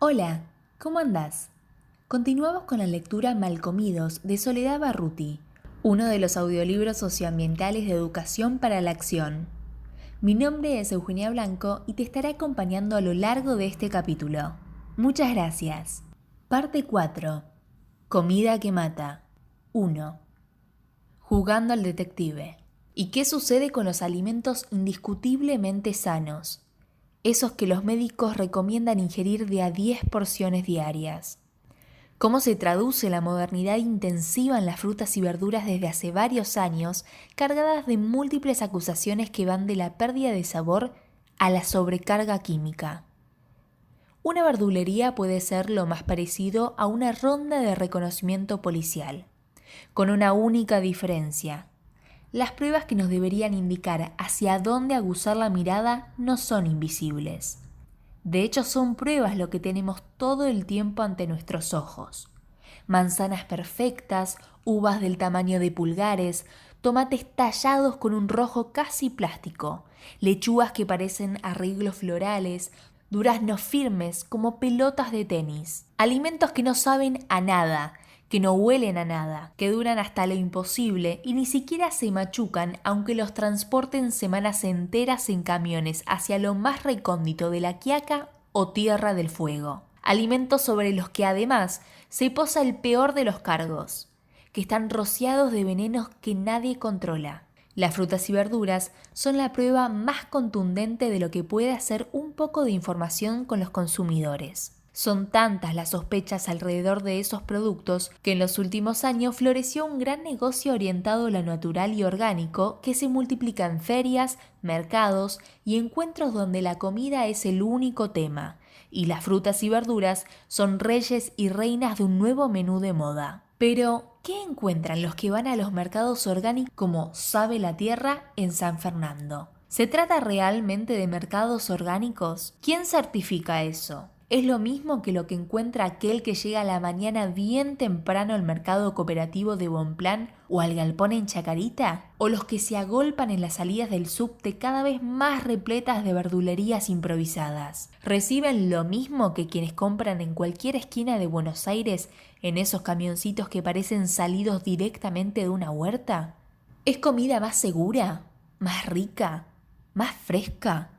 Hola, ¿cómo andás? Continuamos con la lectura Malcomidos de Soledad Barruti, uno de los audiolibros socioambientales de educación para la acción. Mi nombre es Eugenia Blanco y te estaré acompañando a lo largo de este capítulo. Muchas gracias. Parte 4. Comida que mata. 1. Jugando al detective. ¿Y qué sucede con los alimentos indiscutiblemente sanos? Esos que los médicos recomiendan ingerir de a 10 porciones diarias. ¿Cómo se traduce la modernidad intensiva en las frutas y verduras desde hace varios años, cargadas de múltiples acusaciones que van de la pérdida de sabor a la sobrecarga química? Una verdulería puede ser lo más parecido a una ronda de reconocimiento policial, con una única diferencia. Las pruebas que nos deberían indicar hacia dónde aguzar la mirada no son invisibles. De hecho, son pruebas lo que tenemos todo el tiempo ante nuestros ojos. Manzanas perfectas, uvas del tamaño de pulgares, tomates tallados con un rojo casi plástico, lechugas que parecen arreglos florales, duraznos firmes como pelotas de tenis. Alimentos que no saben a nada, que no huelen a nada, que duran hasta lo imposible y ni siquiera se machucan aunque los transporten semanas enteras en camiones hacia lo más recóndito de la Quiaca o Tierra del Fuego. Alimentos sobre los que además se posa el peor de los cargos, que están rociados de venenos que nadie controla. Las frutas y verduras son la prueba más contundente de lo que puede hacer un poco de información con los consumidores. Son tantas las sospechas alrededor de esos productos que en los últimos años floreció un gran negocio orientado a lo natural y orgánico que se multiplica en ferias, mercados y encuentros donde la comida es el único tema, y las frutas y verduras son reyes y reinas de un nuevo menú de moda. Pero, ¿qué encuentran los que van a los mercados orgánicos como Sabe la Tierra en San Fernando? ¿Se trata realmente de mercados orgánicos? ¿Quién certifica eso? ¿Es lo mismo que lo que encuentra aquel que llega a la mañana bien temprano al mercado cooperativo de Bonplan o al galpón en Chacarita? ¿O los que se agolpan en las salidas del subte cada vez más repletas de verdulerías improvisadas? ¿Reciben lo mismo que quienes compran en cualquier esquina de Buenos Aires en esos camioncitos que parecen salidos directamente de una huerta? ¿Es comida más segura? ¿Más rica? ¿Más fresca?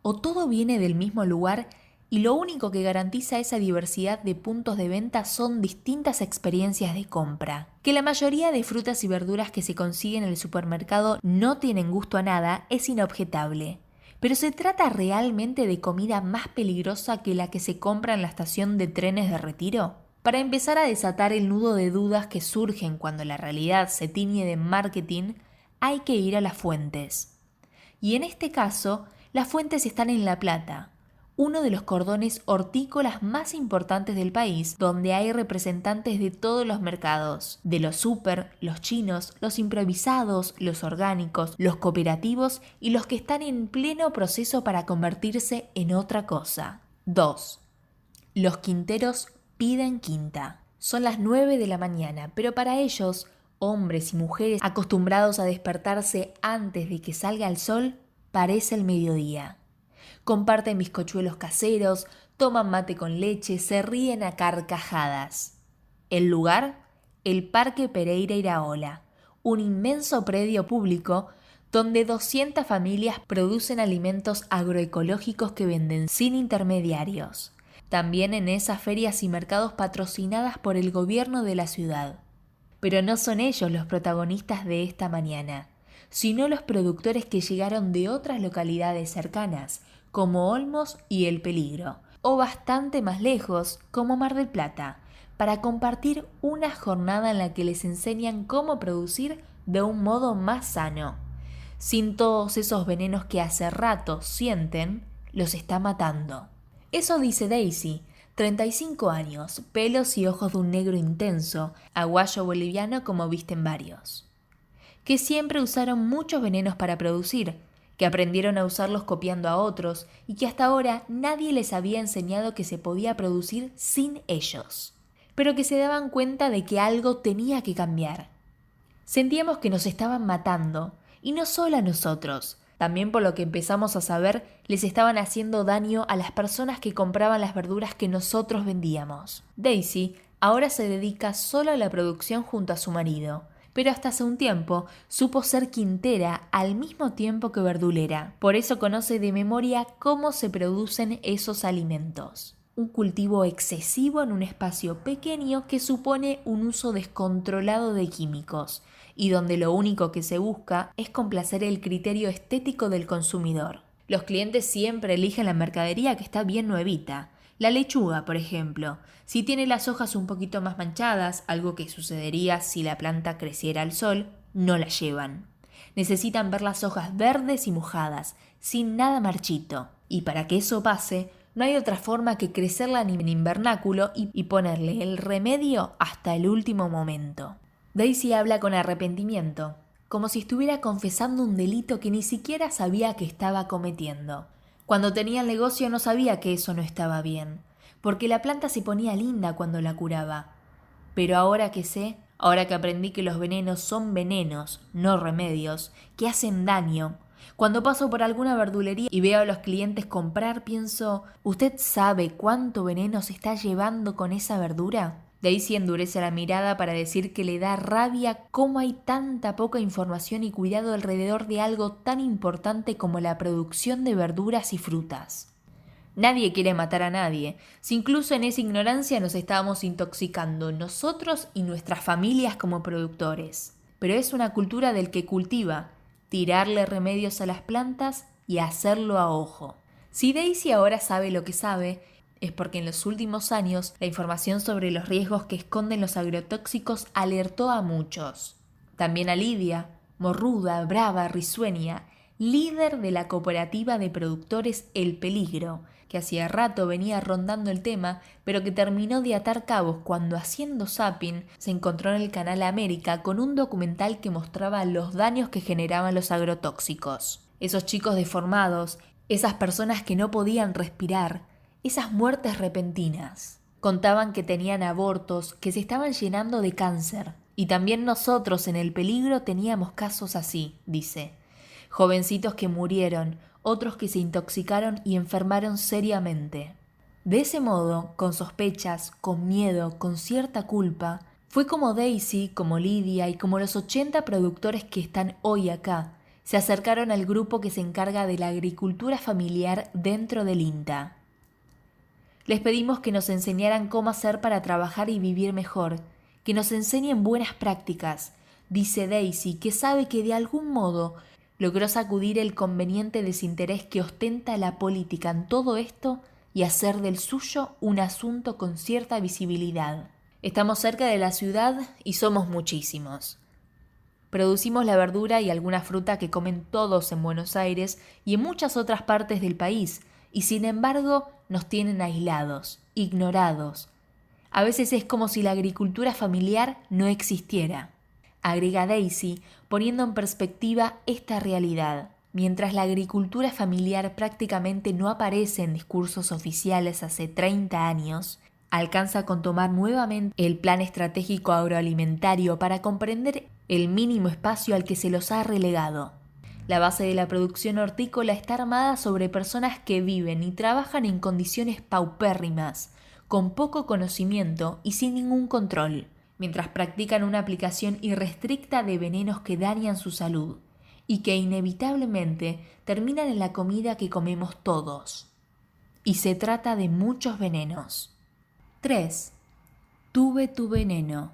¿O todo viene del mismo lugar y lo único que garantiza esa diversidad de puntos de venta son distintas experiencias de compra? Que la mayoría de frutas y verduras que se consiguen en el supermercado no tienen gusto a nada es inobjetable. ¿Pero se trata realmente de comida más peligrosa que la que se compra en la estación de trenes de Retiro? Para empezar a desatar el nudo de dudas que surgen cuando la realidad se tiñe de marketing, hay que ir a las fuentes. Y en este caso, las fuentes están en La Plata, uno de los cordones hortícolas más importantes del país, donde hay representantes de todos los mercados, de los súper, los chinos, los improvisados, los orgánicos, los cooperativos y los que están en pleno proceso para convertirse en otra cosa. 2. Los quinteros piden quinta. Son las 9 de la mañana, pero para ellos, hombres y mujeres acostumbrados a despertarse antes de que salga el sol, parece el mediodía. Comparten bizcochuelos caseros, toman mate con leche, se ríen a carcajadas. ¿El lugar? El Parque Pereira Iraola, un inmenso predio público donde 200 familias producen alimentos agroecológicos que venden sin intermediarios. También en esas ferias y mercados patrocinadas por el gobierno de la ciudad. Pero no son ellos los protagonistas de esta mañana, sino los productores que llegaron de otras localidades cercanas, como Olmos y El Peligro, o bastante más lejos, como Mar del Plata, para compartir una jornada en la que les enseñan cómo producir de un modo más sano, sin todos esos venenos que hace rato sienten los está matando. Eso dice Daisy, 35 años, pelos y ojos de un negro intenso, aguayo boliviano como visten varios, que siempre usaron muchos venenos para producir, que aprendieron a usarlos copiando a otros y que hasta ahora nadie les había enseñado que se podía producir sin ellos, pero que se daban cuenta de que algo tenía que cambiar. Sentíamos que nos estaban matando, y no solo a nosotros, También, por lo que empezamos a saber, les estaban haciendo daño a las personas que compraban las verduras que nosotros vendíamos. Daisy ahora se dedica solo a la producción junto a su marido, pero hasta hace un tiempo supo ser quintera al mismo tiempo que verdulera. Por eso conoce de memoria cómo se producen esos alimentos. Un cultivo excesivo en un espacio pequeño que supone un uso descontrolado de químicos y donde lo único que se busca es complacer el criterio estético del consumidor. Los clientes siempre eligen la mercadería que está bien nuevita. La lechuga, por ejemplo, si tiene las hojas un poquito más manchadas, algo que sucedería si la planta creciera al sol, no la llevan. Necesitan ver las hojas verdes y mojadas, sin nada marchito. Y para que eso pase, no hay otra forma que crecerla en invernáculo y ponerle el remedio hasta el último momento. Daisy habla con arrepentimiento, como si estuviera confesando un delito que ni siquiera sabía que estaba cometiendo. Cuando tenía el negocio no sabía que eso no estaba bien, porque la planta se ponía linda cuando la curaba. Pero ahora que sé, ahora que aprendí que los venenos son venenos, no remedios, que hacen daño, cuando paso por alguna verdulería y veo a los clientes comprar, pienso, ¿usted sabe cuánto veneno se está llevando con esa verdura? Daisy endurece la mirada para decir que le da rabia cómo hay tanta poca información y cuidado alrededor de algo tan importante como la producción de verduras y frutas. Nadie quiere matar a nadie, si incluso en esa ignorancia nos estábamos intoxicando nosotros y nuestras familias como productores. Pero es una cultura del que cultiva, tirarle remedios a las plantas y hacerlo a ojo. Si Daisy ahora sabe lo que sabe, es porque en los últimos años la información sobre los riesgos que esconden los agrotóxicos alertó a muchos. También a Lidia, morruda, brava, risueña, líder de la cooperativa de productores El Peligro, que hacía rato venía rondando el tema, pero que terminó de atar cabos cuando, haciendo zapping, se encontró en el canal América con un documental que mostraba los daños que generaban los agrotóxicos. Esos chicos deformados, esas personas que no podían respirar, esas muertes repentinas. Contaban que tenían abortos, que se estaban llenando de cáncer. Y también nosotros en El Peligro teníamos casos así, dice. Jovencitos que murieron, otros que se intoxicaron y enfermaron seriamente. De ese modo, con sospechas, con miedo, con cierta culpa, fue como Daisy, como Lidia y como los 80 productores que están hoy acá, se acercaron al grupo que se encarga de la agricultura familiar dentro del INTA. Les pedimos que nos enseñaran cómo hacer para trabajar y vivir mejor, que nos enseñen buenas prácticas, dice Daisy, que sabe que de algún modo logró sacudir el conveniente desinterés que ostenta la política en todo esto y hacer del suyo un asunto con cierta visibilidad. Estamos cerca de la ciudad y somos muchísimos. Producimos la verdura y alguna fruta que comen todos en Buenos Aires y en muchas otras partes del país, y sin embargo nos tienen aislados, ignorados. A veces es como si la agricultura familiar no existiera, agrega Daisy, poniendo en perspectiva esta realidad. Mientras la agricultura familiar prácticamente no aparece en discursos oficiales hace 30 años, alcanza con tomar nuevamente el plan estratégico agroalimentario para comprender el mínimo espacio al que se los ha relegado. La base de la producción hortícola está armada sobre personas que viven y trabajan en condiciones paupérrimas, con poco conocimiento y sin ningún control, mientras practican una aplicación irrestricta de venenos que dañan su salud y que inevitablemente terminan en la comida que comemos todos. Y se trata de muchos venenos. 3. Tuve tu veneno.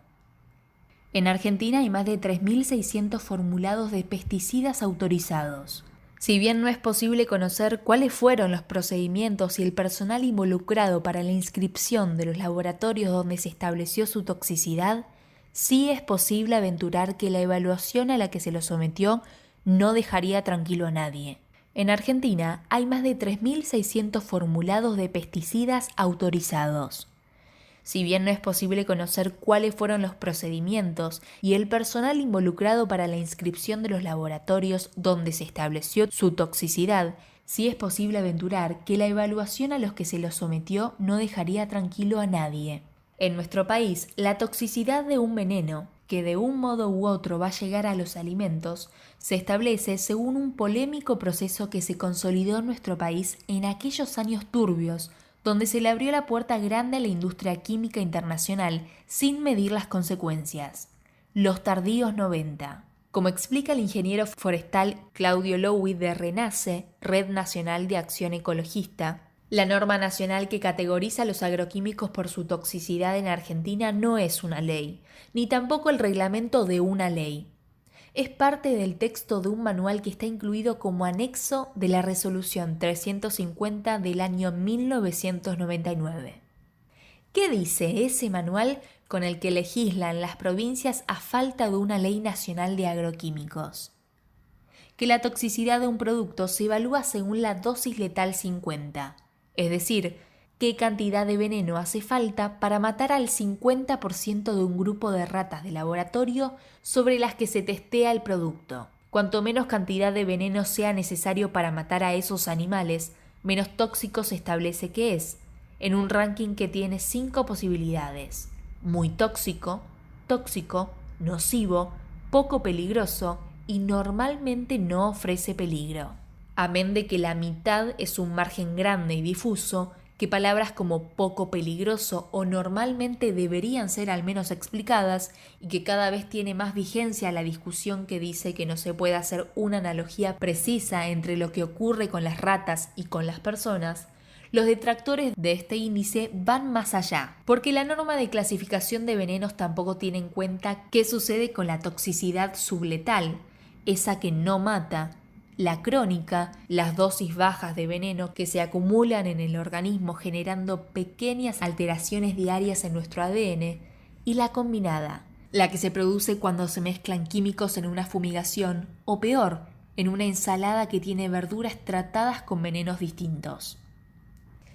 En Argentina hay más de 3.600 formulados de pesticidas autorizados. Si bien no es posible conocer cuáles fueron los procedimientos y el personal involucrado para la inscripción de los laboratorios donde se estableció su toxicidad, sí es posible aventurar que la evaluación a la que se lo sometió no dejaría tranquilo a nadie. En Argentina hay más de 3.600 formulados de pesticidas autorizados. Si bien no es posible conocer cuáles fueron los procedimientos y el personal involucrado para la inscripción de los laboratorios donde se estableció su toxicidad, sí es posible aventurar que la evaluación a los que se lo sometió no dejaría tranquilo a nadie. En nuestro país, la toxicidad de un veneno, que de un modo u otro va a llegar a los alimentos, se establece según un polémico proceso que se consolidó en nuestro país en aquellos años turbios, donde se le abrió la puerta grande a la industria química internacional sin medir las consecuencias. Los tardíos 90. Como explica el ingeniero forestal Claudio Lowy de RENACE, Red Nacional de Acción Ecologista, la norma nacional que categoriza los agroquímicos por su toxicidad en Argentina no es una ley, ni tampoco el reglamento de una ley. Es parte del texto de un manual que está incluido como anexo de la Resolución 350 del año 1999. ¿Qué dice ese manual con el que legislan las provincias a falta de una ley nacional de agroquímicos? Que la toxicidad de un producto se evalúa según la dosis letal 50, es decir, qué cantidad de veneno hace falta para matar al 50% de un grupo de ratas de laboratorio sobre las que se testea el producto. Cuanto menos cantidad de veneno sea necesario para matar a esos animales, menos tóxico se establece que es, en un ranking que tiene 5 posibilidades: muy tóxico, tóxico, nocivo, poco peligroso y normalmente no ofrece peligro. Amén de que la mitad es un margen grande y difuso, que palabras como poco peligroso o normalmente deberían ser al menos explicadas, y que cada vez tiene más vigencia la discusión que dice que no se puede hacer una analogía precisa entre lo que ocurre con las ratas y con las personas. Los detractores de este índice van más allá, porque la norma de clasificación de venenos tampoco tiene en cuenta qué sucede con la toxicidad subletal, esa que no mata, la crónica, las dosis bajas de veneno que se acumulan en el organismo generando pequeñas alteraciones diarias en nuestro ADN, y la combinada, la que se produce cuando se mezclan químicos en una fumigación, o peor, en una ensalada que tiene verduras tratadas con venenos distintos.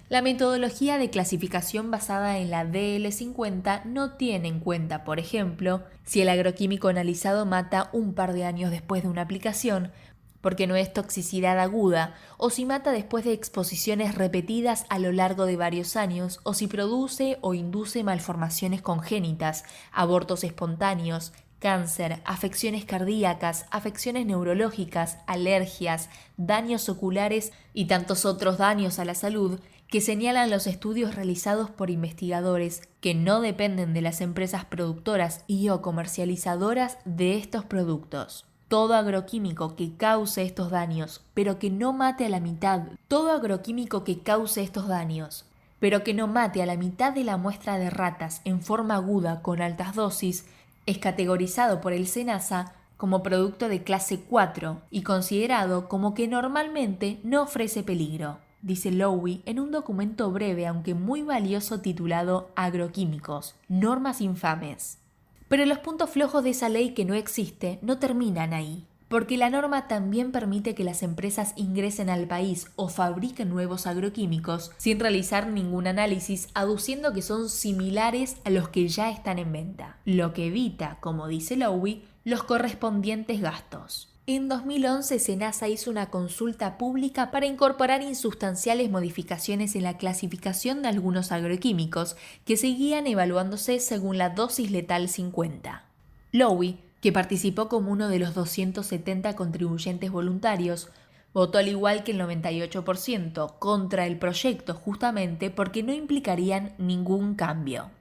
La metodología de clasificación basada en la DL50 no tiene en cuenta, por ejemplo, si el agroquímico analizado mata un par de años después de una aplicación, porque no es toxicidad aguda, o si mata después de exposiciones repetidas a lo largo de varios años, o si produce o induce malformaciones congénitas, abortos espontáneos, cáncer, afecciones cardíacas, afecciones neurológicas, alergias, daños oculares y tantos otros daños a la salud que señalan los estudios realizados por investigadores que no dependen de las empresas productoras y o comercializadoras de estos productos. Todo agroquímico que cause estos daños, pero que no mate a la mitad, pero que no mate a la mitad de la muestra de ratas en forma aguda con altas dosis, es categorizado por el SENASA como producto de clase 4 y considerado como que normalmente no ofrece peligro, dice Lowy en un documento breve aunque muy valioso titulado Agroquímicos, normas infames. Pero los puntos flojos de esa ley que no existe no terminan ahí, porque la norma también permite que las empresas ingresen al país o fabriquen nuevos agroquímicos sin realizar ningún análisis, aduciendo que son similares a los que ya están en venta, lo que evita, como dice Lowy, los correspondientes gastos. En 2011, SENASA hizo una consulta pública para incorporar insustanciales modificaciones en la clasificación de algunos agroquímicos que seguían evaluándose según la dosis letal 50. Lowy, que participó como uno de los 270 contribuyentes voluntarios, votó al igual que el 98% contra el proyecto justamente porque no implicarían ningún cambio.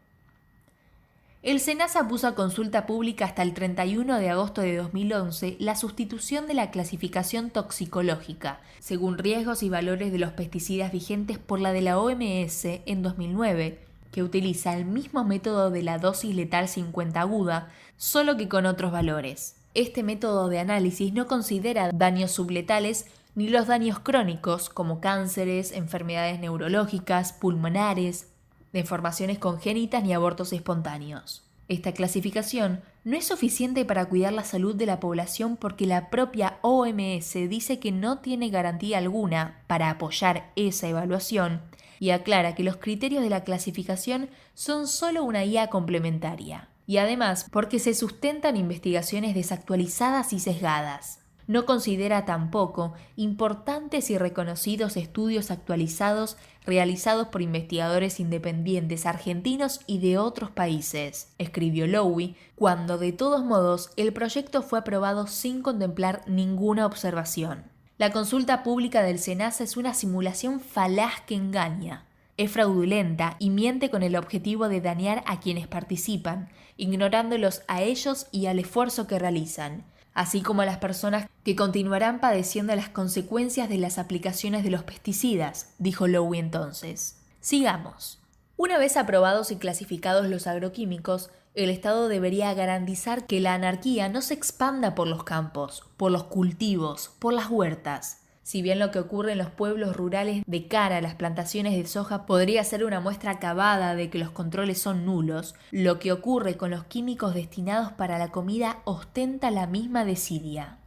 El SENASA puso a consulta pública hasta el 31 de agosto de 2011 la sustitución de la clasificación toxicológica, según riesgos y valores de los pesticidas vigentes por la de la OMS en 2009, que utiliza el mismo método de la dosis letal 50 aguda, solo que con otros valores. Este método de análisis no considera daños subletales ni los daños crónicos como cánceres, enfermedades neurológicas, pulmonares, deformaciones congénitas ni abortos espontáneos. Esta clasificación no es suficiente para cuidar la salud de la población porque la propia OMS dice que no tiene garantía alguna para apoyar esa evaluación y aclara que los criterios de la clasificación son solo una guía complementaria. Y además porque se sustentan investigaciones desactualizadas y sesgadas. No considera tampoco importantes y reconocidos estudios actualizados realizados por investigadores independientes argentinos y de otros países, escribió Lowy, cuando de todos modos el proyecto fue aprobado sin contemplar ninguna observación. La consulta pública del SENASA es una simulación falaz que engaña. Es fraudulenta y miente con el objetivo de dañar a quienes participan, ignorándolos a ellos y al esfuerzo que realizan, así como a las personas que continuarán padeciendo las consecuencias de las aplicaciones de los pesticidas, dijo Lowy entonces. Sigamos. Una vez aprobados y clasificados los agroquímicos, el Estado debería garantizar que la anarquía no se expanda por los campos, por los cultivos, por las huertas. Si bien lo que ocurre en los pueblos rurales de cara a las plantaciones de soja podría ser una muestra acabada de que los controles son nulos, lo que ocurre con los químicos destinados para la comida ostenta la misma desidia.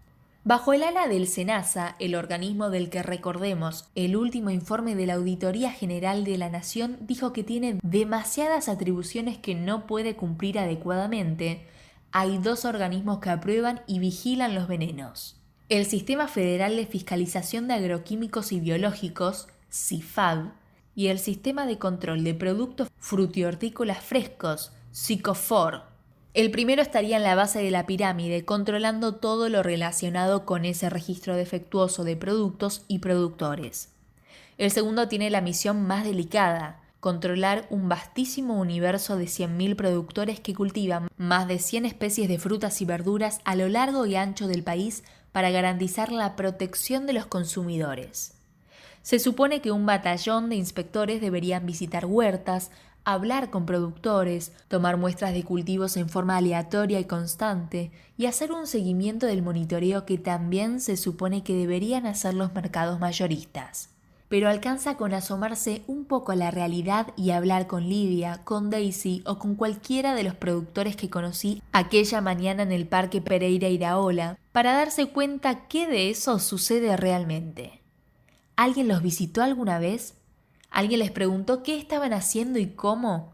Bajo el ala del SENASA, el organismo del que recordemos, el último informe de la Auditoría General de la Nación dijo que tiene demasiadas atribuciones que no puede cumplir adecuadamente, hay 2 organismos que aprueban y vigilan los venenos. El Sistema Federal de Fiscalización de Agroquímicos y Biológicos, CIFAB, y el Sistema de Control de Productos Frutihortícolas Frescos, SICOFOR. El primero estaría en la base de la pirámide, controlando todo lo relacionado con ese registro defectuoso de productos y productores. El segundo tiene la misión más delicada, controlar un vastísimo universo de 100.000 productores que cultivan más de 100 especies de frutas y verduras a lo largo y ancho del país para garantizar la protección de los consumidores. Se supone que un batallón de inspectores deberían visitar huertas, hablar con productores, tomar muestras de cultivos en forma aleatoria y constante y hacer un seguimiento del monitoreo que también se supone que deberían hacer los mercados mayoristas. Pero alcanza con asomarse un poco a la realidad y hablar con Lidia, con Daisy o con cualquiera de los productores que conocí aquella mañana en el Parque Pereira Iraola para darse cuenta qué de eso sucede realmente. ¿Alguien los visitó alguna vez? ¿Alguien les preguntó qué estaban haciendo y cómo?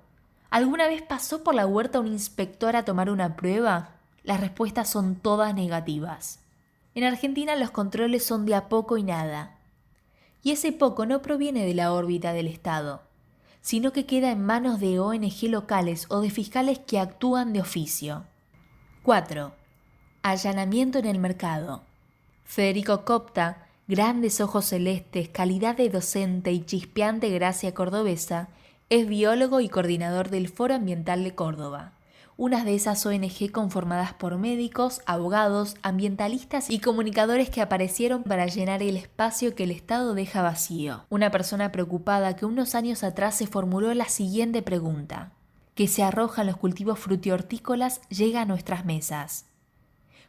¿Alguna vez pasó por la huerta un inspector a tomar una prueba? Las respuestas son todas negativas. En Argentina los controles son de a poco y nada. Y ese poco no proviene de la órbita del Estado, sino que queda en manos de ONG locales o de fiscales que actúan de oficio. 4. Allanamiento en el mercado. Federico Copta, grandes ojos celestes, calidad de docente y chispeante gracia cordobesa, es biólogo y coordinador del Foro Ambiental de Córdoba, una de esas ONG conformadas por médicos, abogados, ambientalistas y comunicadores que aparecieron para llenar el espacio que el Estado deja vacío. Una persona preocupada que unos años atrás se formuló la siguiente pregunta: ¿qué se arroja en los cultivos frutihortícolas llega a nuestras mesas?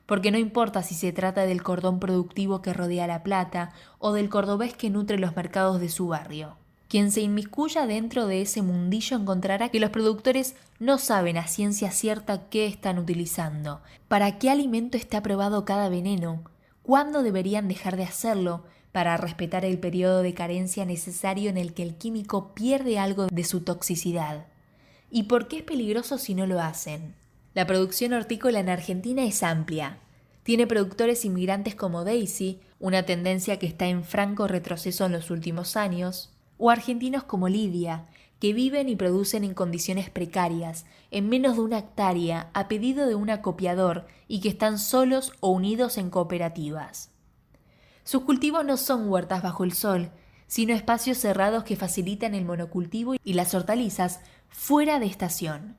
Porque no importa si se trata del cordón productivo que rodea La Plata o del cordobés que nutre los mercados de su barrio. Quien se inmiscuya dentro de ese mundillo encontrará que los productores no saben a ciencia cierta qué están utilizando, para qué alimento está aprobado cada veneno, cuándo deberían dejar de hacerlo para respetar el periodo de carencia necesario en el que el químico pierde algo de su toxicidad, y por qué es peligroso si no lo hacen. La producción hortícola en Argentina es amplia. Tiene productores inmigrantes como Daisy, una tendencia que está en franco retroceso en los últimos años, o argentinos como Lidia, que viven y producen en condiciones precarias, en menos de 1 hectárea, a pedido de un acopiador y que están solos o unidos en cooperativas. Sus cultivos no son huertas bajo el sol, sino espacios cerrados que facilitan el monocultivo y las hortalizas fuera de estación.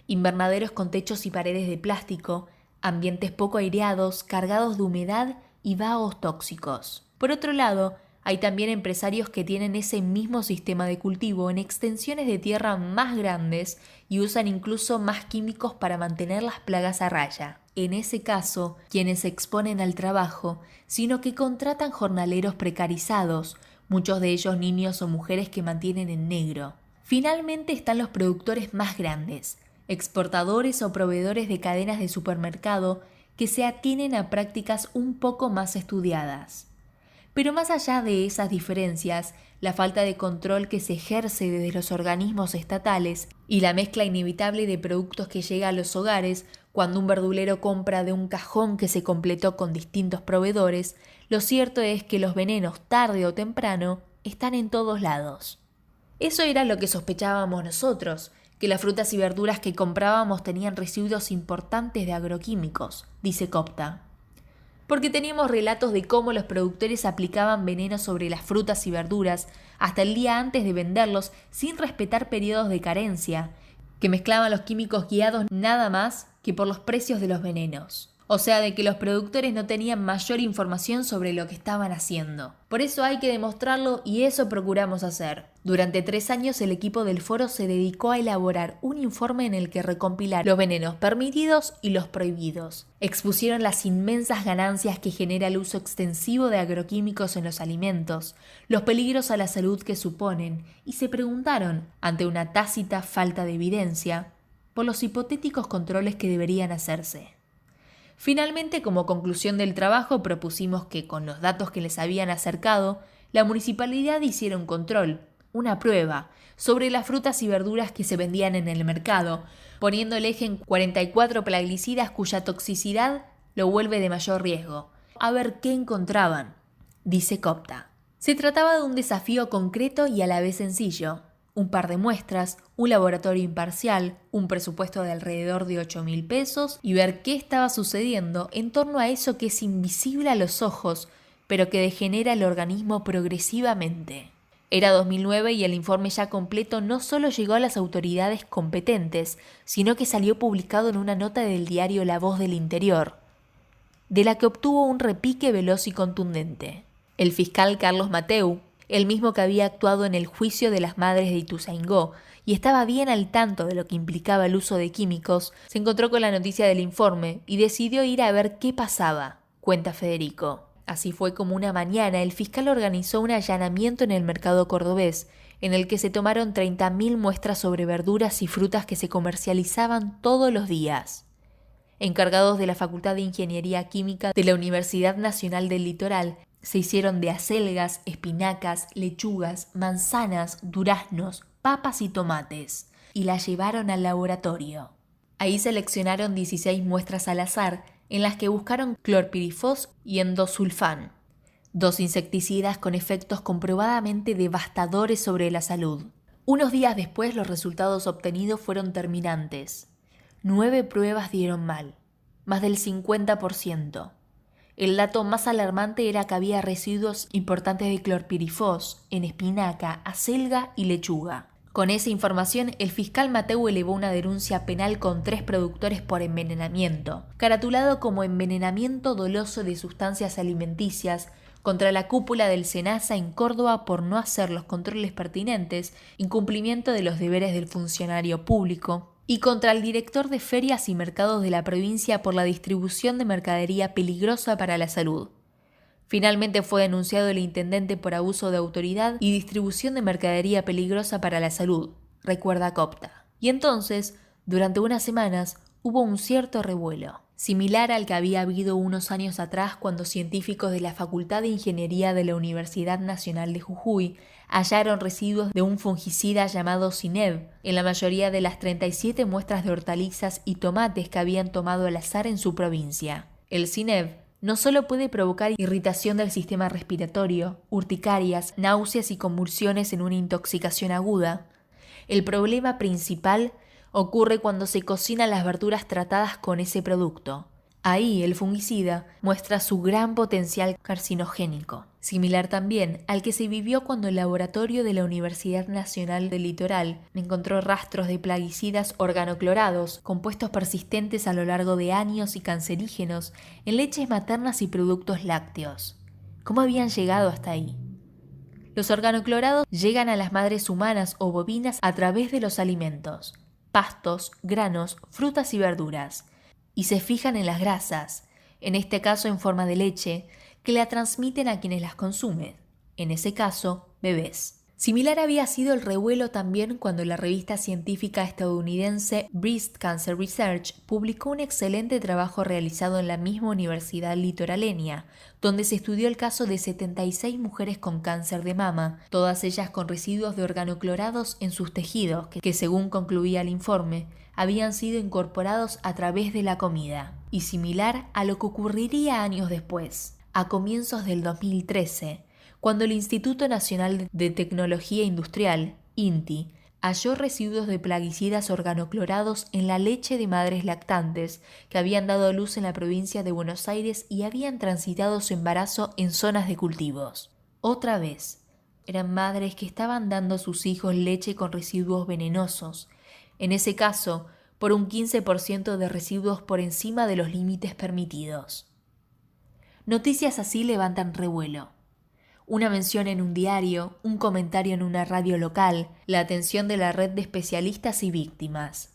Invernaderos con techos y paredes de plástico, ambientes poco aireados, cargados de humedad y vagos tóxicos. Por otro lado, hay también empresarios que tienen ese mismo sistema de cultivo en extensiones de tierra más grandes y usan incluso más químicos para mantener las plagas a raya. En ese caso, quienes se exponen al trabajo, sino que contratan jornaleros precarizados, muchos de ellos niños o mujeres que mantienen en negro. Finalmente están los productores más grandes, exportadores o proveedores de cadenas de supermercado que se atienen a prácticas un poco más estudiadas. Pero más allá de esas diferencias, la falta de control que se ejerce desde los organismos estatales y la mezcla inevitable de productos que llega a los hogares cuando un verdulero compra de un cajón que se completó con distintos proveedores, lo cierto es que los venenos, tarde o temprano, están en todos lados. Eso era lo que sospechábamos nosotros, que las frutas y verduras que comprábamos tenían residuos importantes de agroquímicos, dice Copta. Porque teníamos relatos de cómo los productores aplicaban veneno sobre las frutas y verduras hasta el día antes de venderlos sin respetar periodos de carencia, que mezclaban los químicos guiados nada más que por los precios de los venenos. O sea, de que los productores no tenían mayor información sobre lo que estaban haciendo. Por eso hay que demostrarlo y eso procuramos hacer. Durante 3 años el equipo del foro se dedicó a elaborar un informe en el que recompilar los venenos permitidos y los prohibidos. Expusieron las inmensas ganancias que genera el uso extensivo de agroquímicos en los alimentos, los peligros a la salud que suponen, y se preguntaron, ante una tácita falta de evidencia, por los hipotéticos controles que deberían hacerse. Finalmente, como conclusión del trabajo, propusimos que, con los datos que les habían acercado, la municipalidad hiciera un control, una prueba, sobre las frutas y verduras que se vendían en el mercado, poniendo el eje en 44 plaguicidas cuya toxicidad lo vuelve de mayor riesgo. A ver qué encontraban, dice Copta. Se trataba de un desafío concreto y a la vez sencillo. Un par de muestras, un laboratorio imparcial, un presupuesto de alrededor de 8.000 pesos y ver qué estaba sucediendo en torno a eso que es invisible a los ojos, pero que degenera el organismo progresivamente. Era 2009 y el informe ya completo no solo llegó a las autoridades competentes, sino que salió publicado en una nota del diario La Voz del Interior, de la que obtuvo un repique veloz y contundente. El fiscal Carlos Mateu, el mismo que había actuado en el juicio de las madres de Ituzaingó y estaba bien al tanto de lo que implicaba el uso de químicos, se encontró con la noticia del informe y decidió ir a ver qué pasaba, cuenta Federico. Así fue como una mañana el fiscal organizó un allanamiento en el mercado cordobés, en el que se tomaron 30.000 muestras sobre verduras y frutas que se comercializaban todos los días. Encargados de la Facultad de Ingeniería Química de la Universidad Nacional del Litoral, se hicieron de acelgas, espinacas, lechugas, manzanas, duraznos, papas y tomates, y las llevaron al laboratorio. Ahí seleccionaron 16 muestras al azar, en las que buscaron clorpirifos y endosulfán, 2 insecticidas con efectos comprobadamente devastadores sobre la salud. Unos días después los resultados obtenidos fueron terminantes. 9 pruebas dieron mal, más del 50%. El dato más alarmante era que había residuos importantes de clorpirifos en espinaca, acelga y lechuga. Con esa información, el fiscal Mateu elevó una denuncia penal con 3 productores por envenenamiento, caratulado como envenenamiento doloso de sustancias alimenticias, contra la cúpula del SENASA en Córdoba por no hacer los controles pertinentes, incumplimiento de los deberes del funcionario público, y contra el director de ferias y mercados de la provincia por la distribución de mercadería peligrosa para la salud. Finalmente fue denunciado el intendente por abuso de autoridad y distribución de mercadería peligrosa para la salud, recuerda Copta. Y entonces, durante unas semanas, hubo un cierto revuelo, similar al que había habido unos años atrás cuando científicos de la Facultad de Ingeniería de la Universidad Nacional de Jujuy hallaron residuos de un fungicida llamado Cinev en la mayoría de las 37 muestras de hortalizas y tomates que habían tomado al azar en su provincia. El Cinev no solo puede provocar irritación del sistema respiratorio, urticarias, náuseas y convulsiones en una intoxicación aguda. El problema principal ocurre cuando se cocinan las verduras tratadas con ese producto. Ahí el fungicida muestra su gran potencial carcinogénico, similar también al que se vivió cuando el laboratorio de la Universidad Nacional del Litoral encontró rastros de plaguicidas organoclorados, compuestos persistentes a lo largo de años y cancerígenos, en leches maternas y productos lácteos. ¿Cómo habían llegado hasta ahí? Los organoclorados llegan a las madres humanas o bovinas a través de los alimentos, pastos, granos, frutas y verduras, y se fijan en las grasas, en este caso en forma de leche, que la transmiten a quienes las consumen, en ese caso, bebés. Similar había sido el revuelo también cuando la revista científica estadounidense Breast Cancer Research publicó un excelente trabajo realizado en la misma universidad litoraleña, donde se estudió el caso de 76 mujeres con cáncer de mama, todas ellas con residuos de organoclorados en sus tejidos, que según concluía el informe, habían sido incorporados a través de la comida, y similar a lo que ocurriría años después, a comienzos del 2013, cuando el Instituto Nacional de Tecnología Industrial, INTI, halló residuos de plaguicidas organoclorados en la leche de madres lactantes que habían dado a luz en la provincia de Buenos Aires y habían transitado su embarazo en zonas de cultivos. Otra vez, eran madres que estaban dando a sus hijos leche con residuos venenosos, en ese caso, por un 15% de residuos por encima de los límites permitidos. Noticias así levantan revuelo. Una mención en un diario, un comentario en una radio local, la atención de la red de especialistas y víctimas.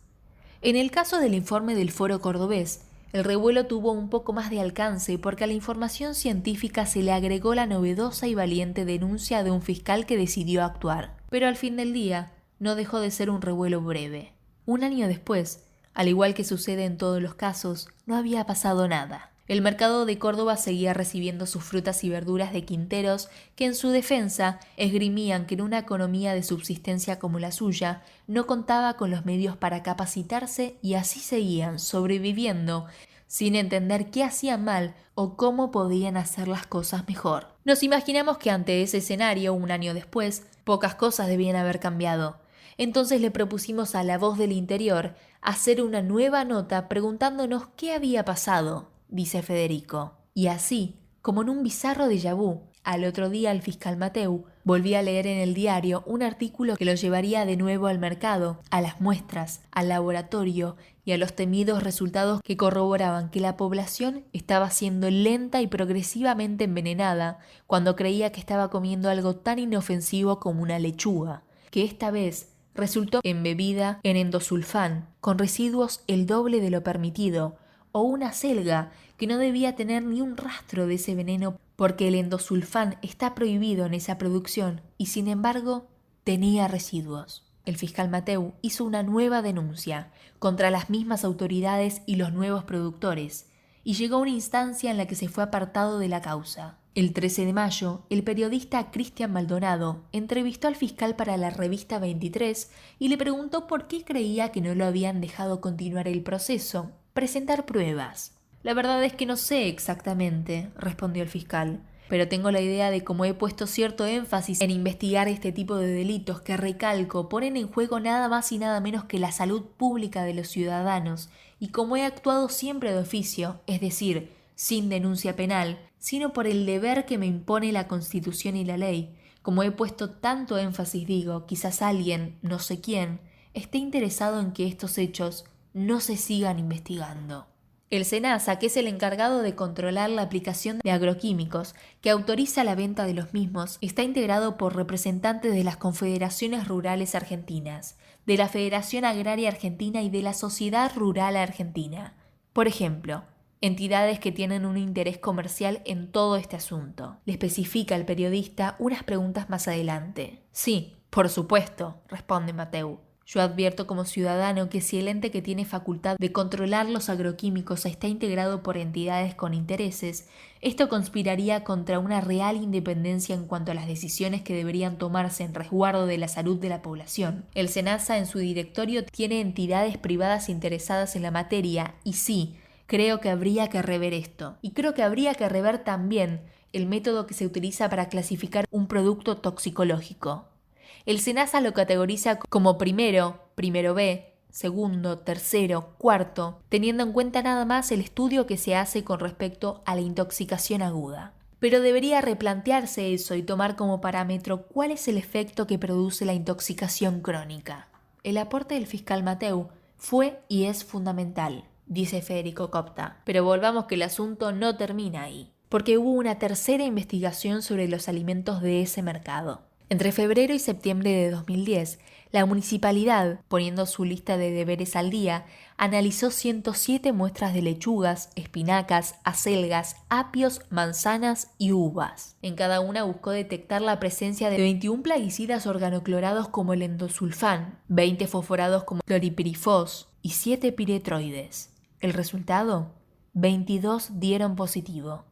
En el caso del informe del Foro Cordobés, el revuelo tuvo un poco más de alcance porque a la información científica se le agregó la novedosa y valiente denuncia de un fiscal que decidió actuar. Pero al fin del día, no dejó de ser un revuelo breve. Un año después, al igual que sucede en todos los casos, no había pasado nada. El mercado de Córdoba seguía recibiendo sus frutas y verduras de quinteros que en su defensa esgrimían que en una economía de subsistencia como la suya no contaba con los medios para capacitarse y así seguían sobreviviendo sin entender qué hacían mal o cómo podían hacer las cosas mejor. Nos imaginamos que ante ese escenario, un año después, pocas cosas debían haber cambiado. Entonces le propusimos a La Voz del Interior hacer una nueva nota preguntándonos qué había pasado, dice Federico. Y así, como en un bizarro déjà vu, al otro día el fiscal Mateu volvía a leer en el diario un artículo que lo llevaría de nuevo al mercado, a las muestras, al laboratorio y a los temidos resultados que corroboraban que la población estaba siendo lenta y progresivamente envenenada cuando creía que estaba comiendo algo tan inofensivo como una lechuga, que esta vez resultó embebida en endosulfán, con residuos el doble de lo permitido, o una selga que no debía tener ni un rastro de ese veneno porque el endosulfán está prohibido en esa producción y sin embargo tenía residuos. El fiscal Mateu hizo una nueva denuncia contra las mismas autoridades y los nuevos productores y llegó a una instancia en la que se fue apartado de la causa. El 13 de mayo, el periodista Cristian Maldonado entrevistó al fiscal para la revista 23 y le preguntó por qué creía que no lo habían dejado continuar el proceso, presentar pruebas. La verdad es que no sé exactamente, respondió el fiscal, pero tengo la idea de cómo he puesto cierto énfasis en investigar este tipo de delitos que, recalco, ponen en juego nada más y nada menos que la salud pública de los ciudadanos, y como he actuado siempre de oficio, es decir, sin denuncia penal, sino por el deber que me impone la Constitución y la ley. Como he puesto tanto énfasis, digo, quizás alguien, no sé quién, esté interesado en que estos hechos no se sigan investigando. El SENASA, que es el encargado de controlar la aplicación de agroquímicos, que autoriza la venta de los mismos, está integrado por representantes de las confederaciones rurales argentinas, de la Federación Agraria Argentina y de la Sociedad Rural Argentina. Por ejemplo, entidades que tienen un interés comercial en todo este asunto. Le especifica el periodista unas preguntas más adelante. Sí, por supuesto, responde Mateu. Yo advierto como ciudadano que si el ente que tiene facultad de controlar los agroquímicos está integrado por entidades con intereses, esto conspiraría contra una real independencia en cuanto a las decisiones que deberían tomarse en resguardo de la salud de la población. El SENASA en su directorio tiene entidades privadas interesadas en la materia y sí, creo que habría que rever esto. Y creo que habría que rever también el método que se utiliza para clasificar un producto toxicológico. El SENASA lo categoriza como primero B, segundo, tercero, cuarto, teniendo en cuenta nada más el estudio que se hace con respecto a la intoxicación aguda. Pero debería replantearse eso y tomar como parámetro cuál es el efecto que produce la intoxicación crónica. El aporte del fiscal Mateu fue y es fundamental, dice Federico Copta. Pero volvamos que el asunto no termina ahí, porque hubo una tercera investigación sobre los alimentos de ese mercado. Entre febrero y septiembre de 2010, La municipalidad, poniendo su lista de deberes al día, analizó 107 muestras de lechugas, espinacas, acelgas, apios, manzanas y uvas. En cada una buscó detectar la presencia de 21 plaguicidas organoclorados como el endosulfán, 20 fosforados como cloripirifos y 7 piretroides. ¿El resultado? 22 dieron positivo.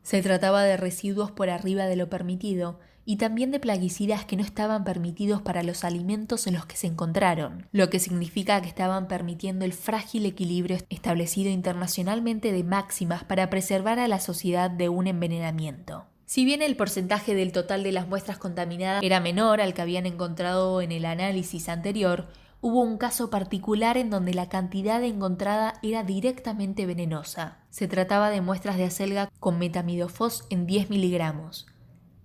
Se trataba de residuos por arriba de lo permitido y también de plaguicidas que no estaban permitidos para los alimentos en los que se encontraron, lo que significa que estaban permitiendo el frágil equilibrio establecido internacionalmente de máximas para preservar a la sociedad de un envenenamiento. Si bien el porcentaje del total de las muestras contaminadas era menor al que habían encontrado en el análisis anterior, hubo un caso particular en donde la cantidad encontrada era directamente venenosa. Se trataba de muestras de acelga con metamidofos en 10 miligramos.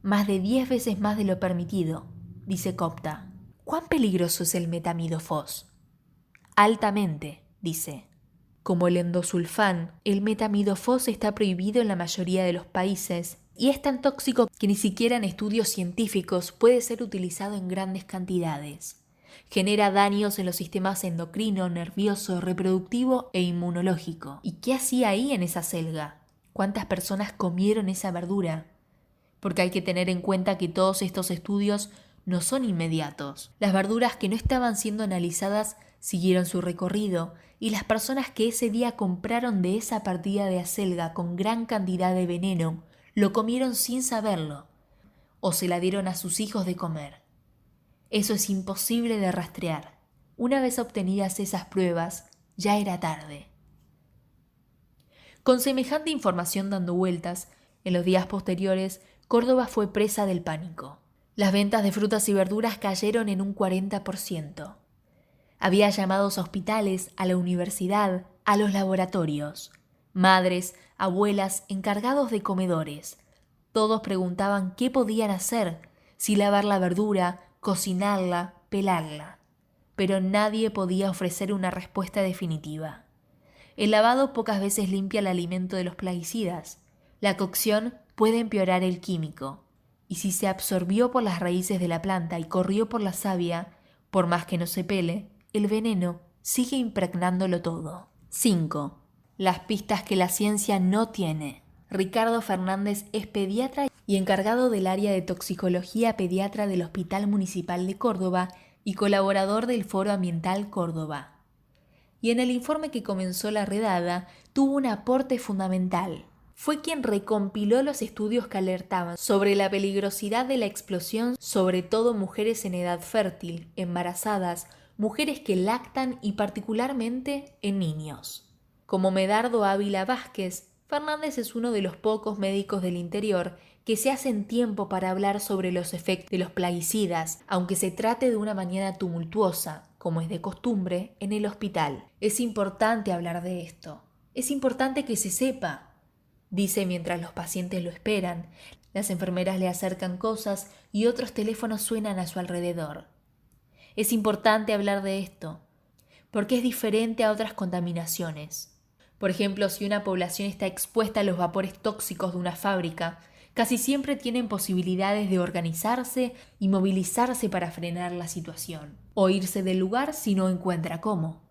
Más de 10 veces más de lo permitido, dice Copta. ¿Cuán peligroso es el metamidofos? Altamente, dice. Como el endosulfán, el metamidofos está prohibido en la mayoría de los países y es tan tóxico que ni siquiera en estudios científicos puede ser utilizado en grandes cantidades. Genera daños en los sistemas endocrino, nervioso, reproductivo e inmunológico. ¿Y qué hacía ahí en esa selga? ¿Cuántas personas comieron esa verdura? Porque hay que tener en cuenta que todos estos estudios no son inmediatos. Las verduras que no estaban siendo analizadas siguieron su recorrido y las personas que ese día compraron de esa partida de acelga con gran cantidad de veneno lo comieron sin saberlo o se la dieron a sus hijos de comer. Eso es imposible de rastrear. Una vez obtenidas esas pruebas, ya era tarde. Con semejante información dando vueltas, en los días posteriores, Córdoba fue presa del pánico. Las ventas de frutas y verduras cayeron en un 40%. Había llamados a hospitales, a la universidad, a los laboratorios. Madres, abuelas, encargados de comedores. Todos preguntaban qué podían hacer, si lavar la verdura, cocinarla, pelarla. Pero nadie podía ofrecer una respuesta definitiva. El lavado pocas veces limpia el alimento de los plaguicidas. La cocción puede empeorar el químico, y si se absorbió por las raíces de la planta y corrió por la savia, por más que no se pele, el veneno sigue impregnándolo todo. 5. Las pistas que la ciencia no tiene. Ricardo Fernández es pediatra y encargado del área de toxicología pediatra del Hospital Municipal de Córdoba y colaborador del Foro Ambiental Córdoba. Y en el informe que comenzó la redada tuvo un aporte fundamental. Fue quien recompiló los estudios que alertaban sobre la peligrosidad de la explosión, sobre todo mujeres en edad fértil, embarazadas, mujeres que lactan y particularmente en niños. Como Medardo Ávila Vázquez, Fernández es uno de los pocos médicos del interior que se hacen tiempo para hablar sobre los efectos de los plaguicidas, aunque se trate de una mañana tumultuosa, como es de costumbre, en el hospital. Es importante hablar de esto. Es importante que se sepa, dice mientras los pacientes lo esperan. Las enfermeras le acercan cosas y otros teléfonos suenan a su alrededor. Es importante hablar de esto, porque es diferente a otras contaminaciones. Por ejemplo, si una población está expuesta a los vapores tóxicos de una fábrica, casi siempre tienen posibilidades de organizarse y movilizarse para frenar la situación, o irse del lugar si no encuentra cómo.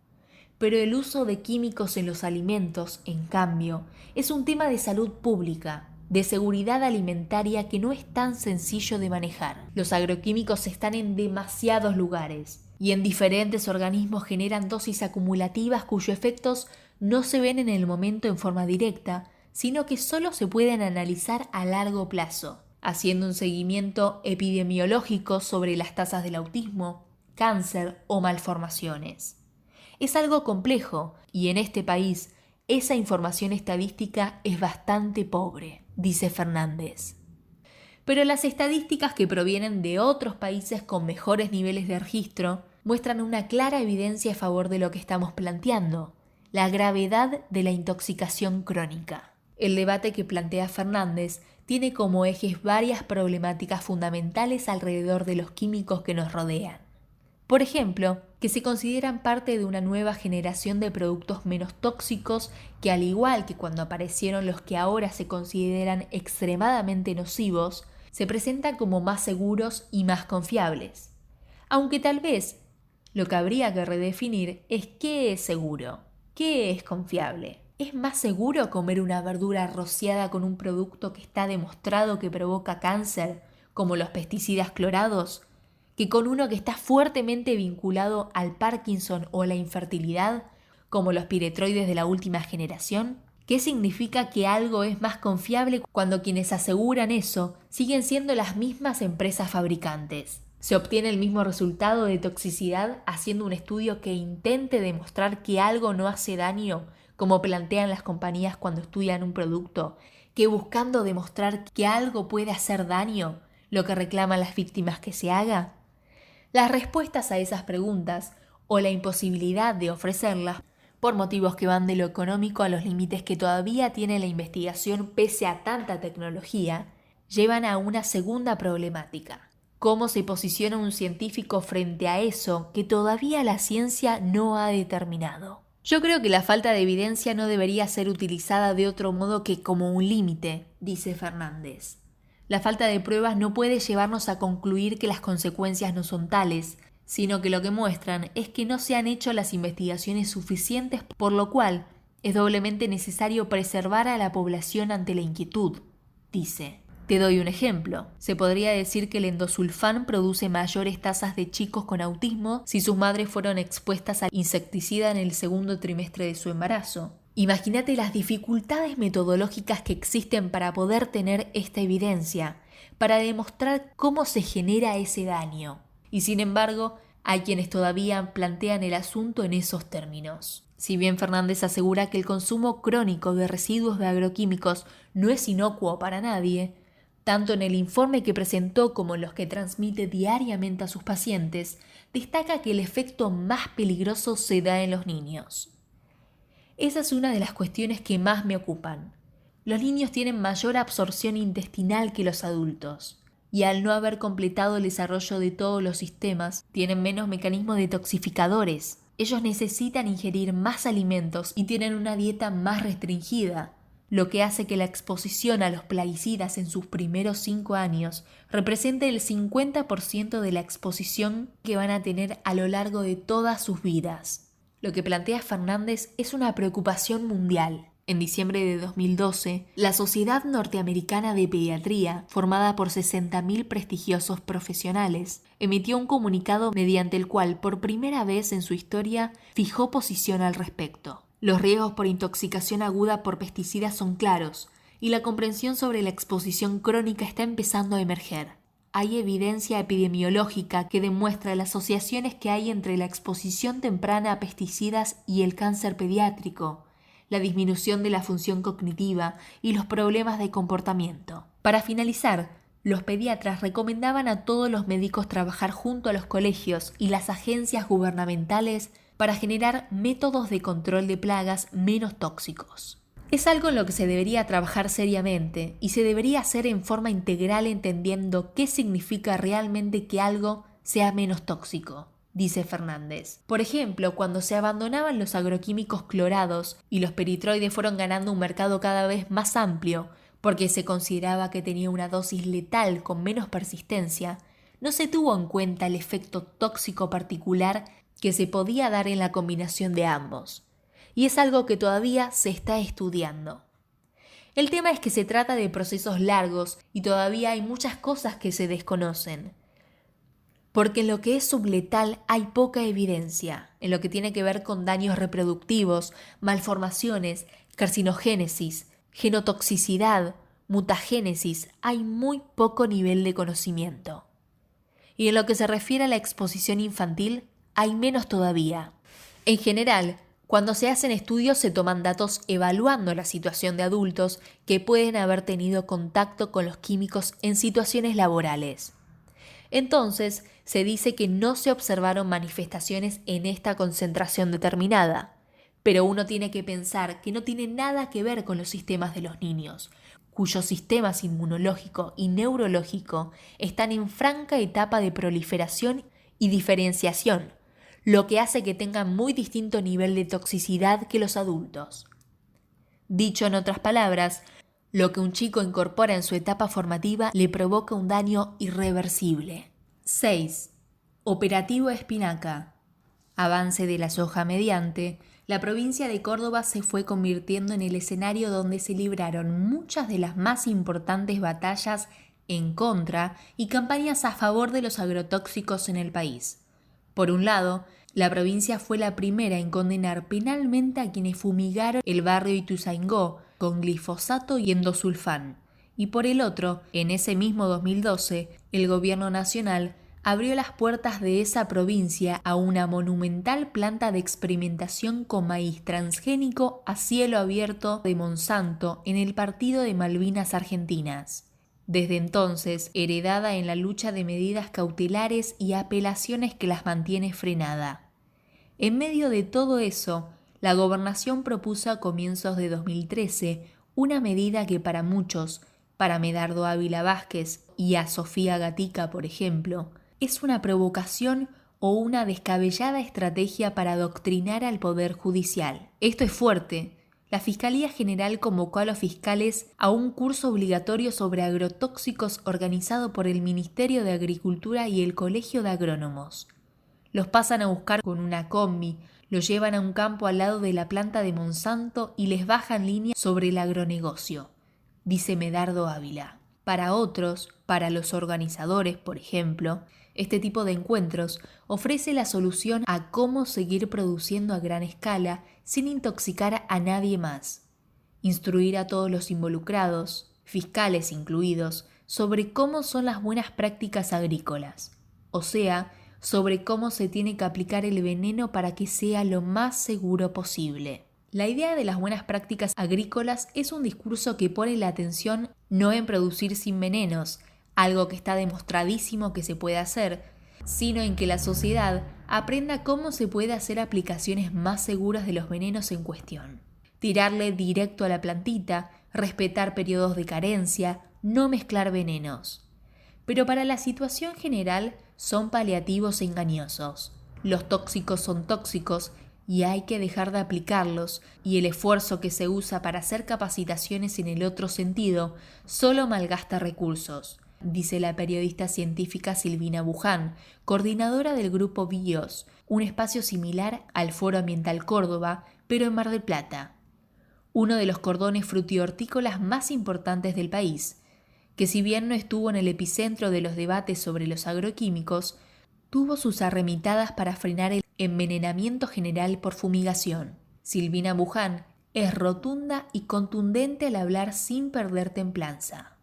Pero el uso de químicos en los alimentos, en cambio, es un tema de salud pública, de seguridad alimentaria que no es tan sencillo de manejar. Los agroquímicos están en demasiados lugares y en diferentes organismos generan dosis acumulativas cuyos efectos no se ven en el momento en forma directa, sino que solo se pueden analizar a largo plazo, haciendo un seguimiento epidemiológico sobre las tasas del autismo, cáncer o malformaciones. Es algo complejo y en este país esa información estadística es bastante pobre, dice Fernández. Pero las estadísticas que provienen de otros países con mejores niveles de registro muestran una clara evidencia a favor de lo que estamos planteando, la gravedad de la intoxicación crónica. El debate que plantea Fernández tiene como ejes varias problemáticas fundamentales alrededor de los químicos que nos rodean. Por ejemplo, que se consideran parte de una nueva generación de productos menos tóxicos que, al igual que cuando aparecieron los que ahora se consideran extremadamente nocivos, se presentan como más seguros y más confiables. Aunque tal vez Lo que habría que redefinir es qué es seguro, qué es confiable. ¿Es más seguro comer una verdura rociada con un producto que está demostrado que provoca cáncer, como los pesticidas clorados, que con uno que está fuertemente vinculado al Parkinson o la infertilidad, como los piretroides de la última generación? ¿Qué significa que algo es más confiable cuando quienes aseguran eso siguen siendo las mismas empresas fabricantes? ¿Se obtiene el mismo resultado de toxicidad haciendo un estudio que intente demostrar que algo no hace daño, como plantean las compañías cuando estudian un producto, que buscando demostrar que algo puede hacer daño, lo que reclaman las víctimas que se haga? Las respuestas a esas preguntas, o la imposibilidad de ofrecerlas, por motivos que van de lo económico a los límites que todavía tiene la investigación pese a tanta tecnología, llevan a una segunda problemática. ¿Cómo se posiciona un científico frente a eso que todavía la ciencia no ha determinado? Yo creo que la falta de evidencia no debería ser utilizada de otro modo que como un límite, dice Fernández. La falta de pruebas no puede llevarnos a concluir que las consecuencias no son tales, sino que lo que muestran es que no se han hecho las investigaciones suficientes, por lo cual es doblemente necesario preservar a la población ante la inquietud, dice. Te doy un ejemplo. Se podría decir que el endosulfán produce mayores tasas de chicos con autismo si sus madres fueron expuestas al insecticida en el segundo trimestre de su embarazo. Imagínate las dificultades metodológicas que existen para poder tener esta evidencia, para demostrar cómo se genera ese daño. Y sin embargo, hay quienes todavía plantean el asunto en esos términos. Si bien Fernández asegura que el consumo crónico de residuos de agroquímicos no es inocuo para nadie, tanto en el informe que presentó como en los que transmite diariamente a sus pacientes, destaca que el efecto más peligroso se da en los niños. Esa es una de las cuestiones que más me ocupan. Los niños tienen mayor absorción intestinal que los adultos, y al no haber completado el desarrollo de todos los sistemas, tienen menos mecanismos detoxificadores. Ellos necesitan ingerir más alimentos y tienen una dieta más restringida, lo que hace que la exposición a los plaguicidas en sus primeros 5 años represente el 50% de la exposición que van a tener a lo largo de todas sus vidas. Lo que plantea Fernández es una preocupación mundial. En diciembre de 2012, la Sociedad Norteamericana de Pediatría, formada por 60.000 prestigiosos profesionales, emitió un comunicado mediante el cual, por primera vez en su historia, fijó posición al respecto. Los riesgos por intoxicación aguda por pesticidas son claros, y la comprensión sobre la exposición crónica está empezando a emerger. Hay evidencia epidemiológica que demuestra las asociaciones que hay entre la exposición temprana a pesticidas y el cáncer pediátrico, la disminución de la función cognitiva y los problemas de comportamiento. Para finalizar, los pediatras recomendaban a todos los médicos trabajar junto a los colegios y las agencias gubernamentales para generar métodos de control de plagas menos tóxicos. Es algo en lo que se debería trabajar seriamente y se debería hacer en forma integral entendiendo qué significa realmente que algo sea menos tóxico, dice Fernández. Por ejemplo, cuando se abandonaban los agroquímicos clorados y los peritroides fueron ganando un mercado cada vez más amplio porque se consideraba que tenía una dosis letal con menos persistencia, no se tuvo en cuenta el efecto tóxico particular que se podía dar en la combinación de ambos. Y es algo que todavía se está estudiando. El tema es que se trata de procesos largos y todavía hay muchas cosas que se desconocen. Porque en lo que es subletal hay poca evidencia, en lo que tiene que ver con daños reproductivos, malformaciones, carcinogénesis, genotoxicidad, mutagénesis, hay muy poco nivel de conocimiento. Y en lo que se refiere a la exposición infantil, hay menos todavía. En general, cuando se hacen estudios se toman datos evaluando la situación de adultos que pueden haber tenido contacto con los químicos en situaciones laborales. Entonces, se dice que no se observaron manifestaciones en esta concentración determinada, pero uno tiene que pensar que no tiene nada que ver con los sistemas de los niños, cuyos sistemas inmunológico y neurológico están en franca etapa de proliferación y diferenciación, lo que hace que tengan muy distinto nivel de toxicidad que los adultos. Dicho en otras palabras, lo que un chico incorpora en su etapa formativa le provoca un daño irreversible. 6. Operativo Espinaca. Avance de la soja mediante, la provincia de Córdoba se fue convirtiendo en el escenario donde se libraron muchas de las más importantes batallas en contra y campañas a favor de los agrotóxicos en el país. Por un lado, la provincia fue la primera en condenar penalmente a quienes fumigaron el barrio Ituzaingó con glifosato y endosulfán. Y por el otro, en ese mismo 2012, el gobierno nacional abrió las puertas de esa provincia a una monumental planta de experimentación con maíz transgénico a cielo abierto de Monsanto en el partido de Malvinas Argentinas. Desde entonces, heredada en la lucha de medidas cautelares y apelaciones que las mantiene frenada. En medio de todo eso, la gobernación propuso a comienzos de 2013 una medida que para muchos, para Medardo Ávila Vázquez y a Sofía Gatica, por ejemplo, es una provocación o una descabellada estrategia para adoctrinar al Poder Judicial. Esto es fuerte. La Fiscalía General convocó a los fiscales a un curso obligatorio sobre agrotóxicos organizado por el Ministerio de Agricultura y el Colegio de Agrónomos. Los pasan a buscar con una combi, los llevan a un campo al lado de la planta de Monsanto y les bajan línea sobre el agronegocio, dice Medardo Ávila. Para otros, para los organizadores, por ejemplo, este tipo de encuentros ofrece la solución a cómo seguir produciendo a gran escala sin intoxicar a nadie más. Instruir a todos los involucrados, fiscales incluidos, sobre cómo son las buenas prácticas agrícolas, o sea, sobre cómo se tiene que aplicar el veneno para que sea lo más seguro posible. La idea de las buenas prácticas agrícolas es un discurso que pone la atención no en producir sin venenos, algo que está demostradísimo que se puede hacer, sino en que la sociedad aprenda cómo se puede hacer aplicaciones más seguras de los venenos en cuestión. Tirarle directo a la plantita, respetar periodos de carencia, no mezclar venenos. Pero para la situación general son paliativos engañosos. Los tóxicos son tóxicos y hay que dejar de aplicarlos, y el esfuerzo que se usa para hacer capacitaciones en el otro sentido solo malgasta recursos, dice la periodista científica Silvina Buján, coordinadora del grupo BIOS, un espacio similar al Foro Ambiental Córdoba, pero en Mar del Plata, uno de los cordones frutihortícolas más importantes del país, que si bien no estuvo en el epicentro de los debates sobre los agroquímicos, tuvo sus arremitadas para frenar el envenenamiento general por fumigación. Silvina Buján es rotunda y contundente al hablar sin perder templanza.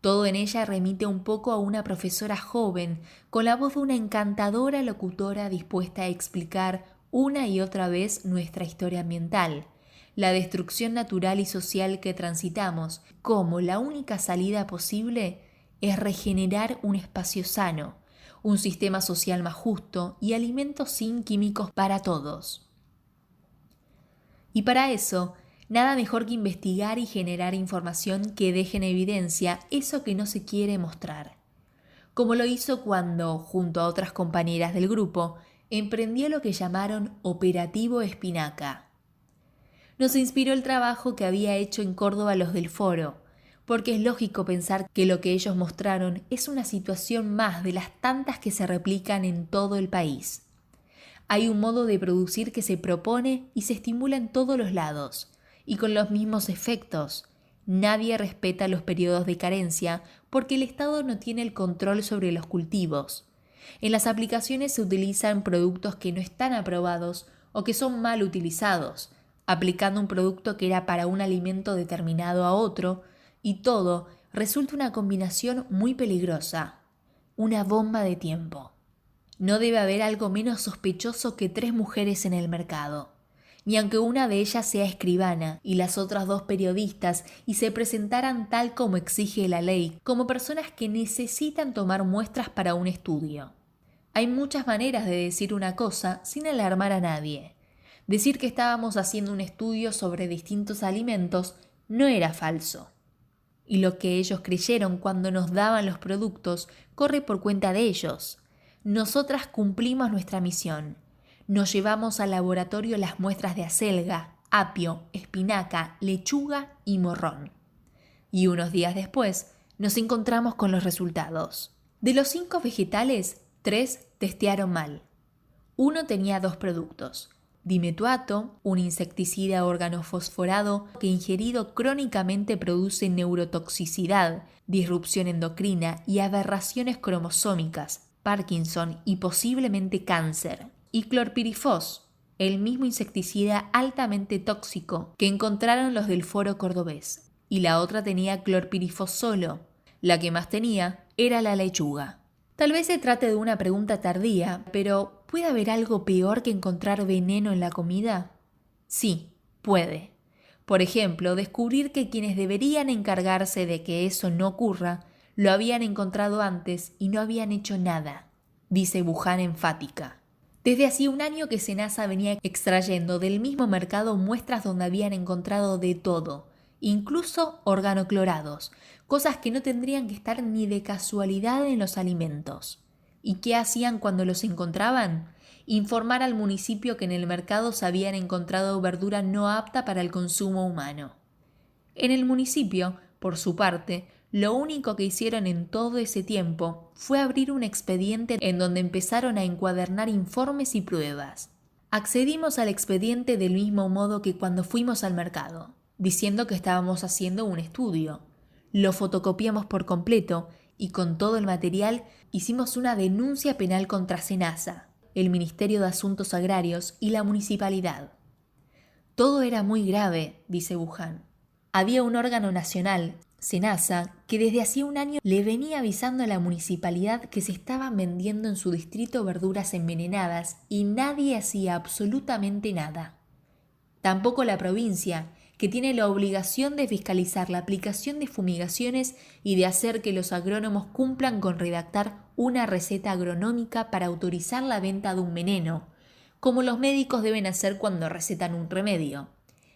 Todo en ella remite un poco a una profesora joven, con la voz de una encantadora locutora dispuesta a explicar una y otra vez nuestra historia ambiental, la destrucción natural y social que transitamos, como la única salida posible es regenerar un espacio sano, un sistema social más justo y alimentos sin químicos para todos. Y para eso, nada mejor que investigar y generar información que deje en evidencia eso que no se quiere mostrar. Como lo hizo cuando, junto a otras compañeras del grupo, emprendió lo que llamaron Operativo Espinaca. Nos inspiró el trabajo que había hecho en Córdoba los del Foro, porque es lógico pensar que lo que ellos mostraron es una situación más de las tantas que se replican en todo el país. Hay un modo de producir que se propone y se estimula en todos los lados, y con los mismos efectos. Nadie respeta los periodos de carencia porque el Estado no tiene el control sobre los cultivos. En las aplicaciones se utilizan productos que no están aprobados o que son mal utilizados, aplicando un producto que era para un alimento determinado a otro, y todo resulta una combinación muy peligrosa, una bomba de tiempo. No debe haber algo menos sospechoso que 3 mujeres en el mercado, ni aunque una de ellas sea escribana y las otras 2 periodistas y se presentaran tal como exige la ley, como personas que necesitan tomar muestras para un estudio. Hay muchas maneras de decir una cosa sin alarmar a nadie. Decir que estábamos haciendo un estudio sobre distintos alimentos no era falso. Y lo que ellos creyeron cuando nos daban los productos corre por cuenta de ellos. Nosotras cumplimos nuestra misión. Nos llevamos al laboratorio las muestras de acelga, apio, espinaca, lechuga y morrón. Y unos días después nos encontramos con los resultados. De los 5 vegetales, 3 testearon mal. Uno tenía dos productos: dimetuato, un insecticida organofosforado que ingerido crónicamente produce neurotoxicidad, disrupción endocrina y aberraciones cromosómicas, Parkinson y posiblemente cáncer, y clorpirifos, el mismo insecticida altamente tóxico que encontraron los del Foro Cordobés, y la otra tenía clorpirifos solo. La que más tenía era la lechuga. Tal vez se trate de una pregunta tardía, pero ¿puede haber algo peor que encontrar veneno en la comida? Sí, puede. Por ejemplo, descubrir que quienes deberían encargarse de que eso no ocurra, lo habían encontrado antes y no habían hecho nada, dice Buján enfática. Desde hacía un año que SENASA venía extrayendo del mismo mercado muestras donde habían encontrado de todo, incluso organoclorados, cosas que no tendrían que estar ni de casualidad en los alimentos. ¿Y qué hacían cuando los encontraban? Informar al municipio que en el mercado se habían encontrado verdura no apta para el consumo humano. En el municipio, por su parte, lo único que hicieron en todo ese tiempo fue abrir un expediente en donde empezaron a encuadernar informes y pruebas. Accedimos al expediente del mismo modo que cuando fuimos al mercado, diciendo que estábamos haciendo un estudio. Lo fotocopiamos por completo y con todo el material hicimos una denuncia penal contra SENASA, el Ministerio de Asuntos Agrarios y la Municipalidad. Todo era muy grave, dice Buján. Había un órgano nacional, SENASA, que desde hacía un año le venía avisando a la municipalidad que se estaban vendiendo en su distrito verduras envenenadas y nadie hacía absolutamente nada. Tampoco la provincia, que tiene la obligación de fiscalizar la aplicación de fumigaciones y de hacer que los agrónomos cumplan con redactar una receta agronómica para autorizar la venta de un veneno, como los médicos deben hacer cuando recetan un remedio.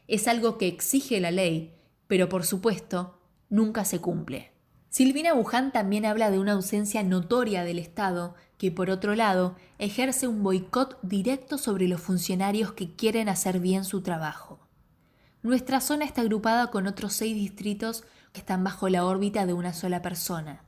Es algo que exige la ley, pero por supuesto, nunca se cumple. Silvina Buján también habla de una ausencia notoria del Estado que, por otro lado, ejerce un boicot directo sobre los funcionarios que quieren hacer bien su trabajo. Nuestra zona está agrupada con otros 6 distritos que están bajo la órbita de una sola persona.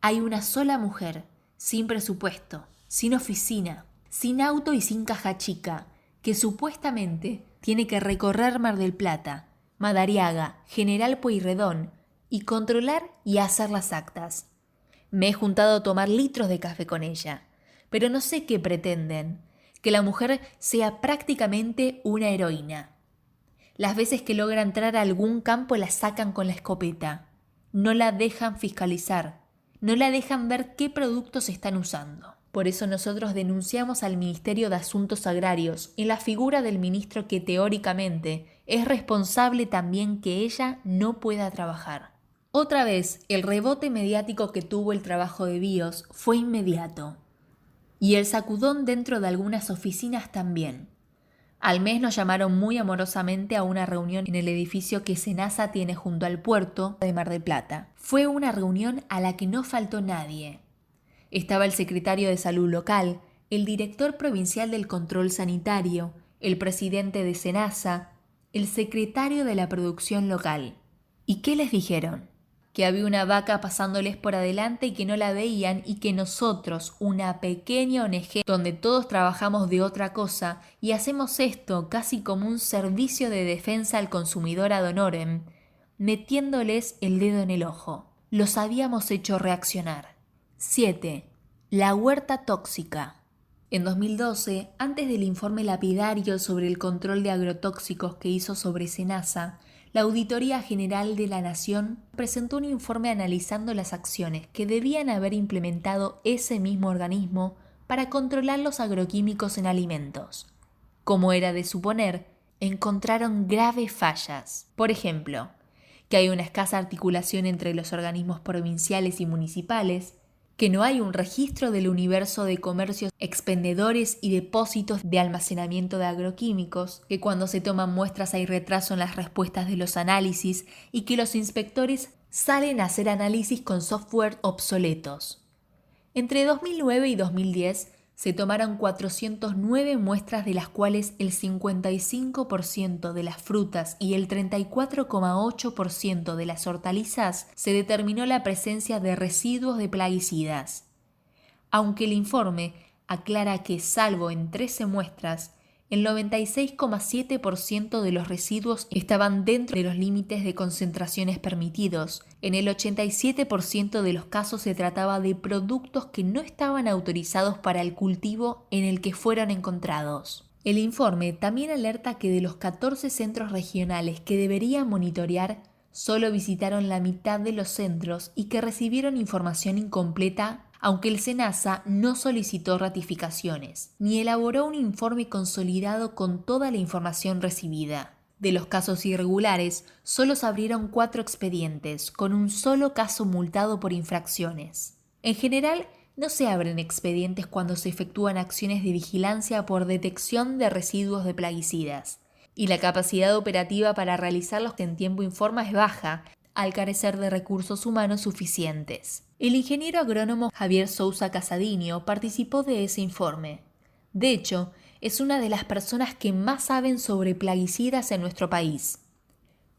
Hay una sola mujer, sin presupuesto, sin oficina, sin auto y sin caja chica, que supuestamente tiene que recorrer Mar del Plata, Madariaga, General Pueyrredón y controlar y hacer las actas. Me he juntado a tomar litros de café con ella, pero no sé qué pretenden, que la mujer sea prácticamente una heroína. Las veces que logra entrar a algún campo la sacan con la escopeta. No la dejan fiscalizar. No la dejan ver qué productos están usando. Por eso nosotros denunciamos al Ministerio de Asuntos Agrarios en la figura del ministro que teóricamente es responsable también que ella no pueda trabajar. Otra vez, el rebote mediático que tuvo el trabajo de BIOS fue inmediato. Y el sacudón dentro de algunas oficinas también. Al mes nos llamaron muy amorosamente a una reunión en el edificio que SENASA tiene junto al puerto de Mar del Plata. Fue una reunión a la que no faltó nadie. Estaba el secretario de Salud local, el director provincial del Control Sanitario, el presidente de SENASA, el secretario de la producción local. ¿Y qué les dijeron? Que había una vaca pasándoles por adelante y que no la veían y que nosotros, una pequeña ONG donde todos trabajamos de otra cosa y hacemos esto casi como un servicio de defensa al consumidor ad honorem, metiéndoles el dedo en el ojo. Los habíamos hecho reaccionar. 7. La huerta tóxica. En 2012, antes del informe lapidario sobre el control de agrotóxicos que hizo sobre SENASA, la Auditoría General de la Nación presentó un informe analizando las acciones que debían haber implementado ese mismo organismo para controlar los agroquímicos en alimentos. Como era de suponer, encontraron graves fallas. Por ejemplo, que hay una escasa articulación entre los organismos provinciales y municipales, que no hay un registro del universo de comercios expendedores y depósitos de almacenamiento de agroquímicos, que cuando se toman muestras hay retraso en las respuestas de los análisis y que los inspectores salen a hacer análisis con software obsoletos. Entre 2009 y 2010 se tomaron 409 muestras, de las cuales el 55% de las frutas y el 34,8% de las hortalizas se determinó la presencia de residuos de plaguicidas. Aunque el informe aclara que, salvo en 13 muestras, el 96,7% de los residuos estaban dentro de los límites de concentraciones permitidos. En el 87% de los casos se trataba de productos que no estaban autorizados para el cultivo en el que fueron encontrados. El informe también alerta que de los 14 centros regionales que deberían monitorear, solo visitaron la mitad de los centros y que recibieron información incompleta, aunque el SENASA no solicitó ratificaciones, ni elaboró un informe consolidado con toda la información recibida. De los casos irregulares, solo se abrieron 4 expedientes, con un solo caso multado por infracciones. En general, no se abren expedientes cuando se efectúan acciones de vigilancia por detección de residuos de plaguicidas, y la capacidad operativa para realizarlos en tiempo y forma es baja, al carecer de recursos humanos suficientes. El ingeniero agrónomo Javier Sousa Casadinho participó de ese informe. De hecho, es una de las personas que más saben sobre plaguicidas en nuestro país.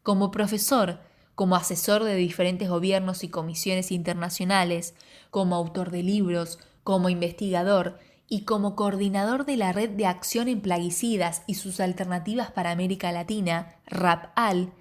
Como profesor, como asesor de diferentes gobiernos y comisiones internacionales, como autor de libros, como investigador y como coordinador de la Red de Acción en Plaguicidas y sus alternativas para América Latina, RAPAL,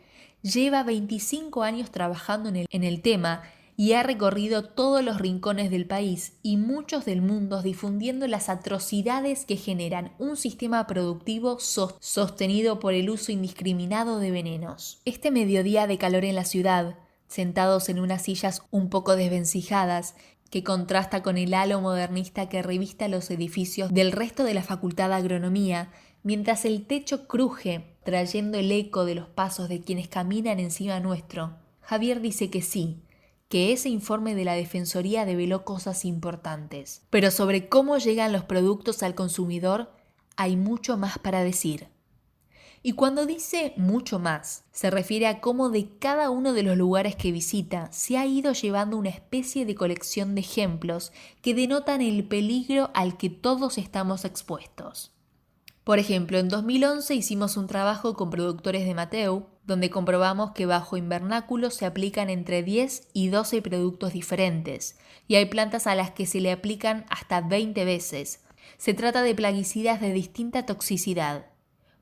lleva 25 años trabajando en el tema y ha recorrido todos los rincones del país y muchos del mundo difundiendo las atrocidades que generan un sistema productivo sostenido por el uso indiscriminado de venenos. Este mediodía de calor en la ciudad, sentados en unas sillas un poco desvencijadas, que contrasta con el halo modernista que revista los edificios del resto de la Facultad de Agronomía, mientras el techo cruje, trayendo el eco de los pasos de quienes caminan encima nuestro, Javier dice que sí, que ese informe de la Defensoría develó cosas importantes. Pero sobre cómo llegan los productos al consumidor, hay mucho más para decir. Y cuando dice mucho más, se refiere a cómo de cada uno de los lugares que visita se ha ido llevando una especie de colección de ejemplos que denotan el peligro al que todos estamos expuestos. Por ejemplo, en 2011 hicimos un trabajo con productores de Mateu, donde comprobamos que bajo invernáculo se aplican entre 10 y 12 productos diferentes, y hay plantas a las que se le aplican hasta 20 veces. Se trata de plaguicidas de distinta toxicidad: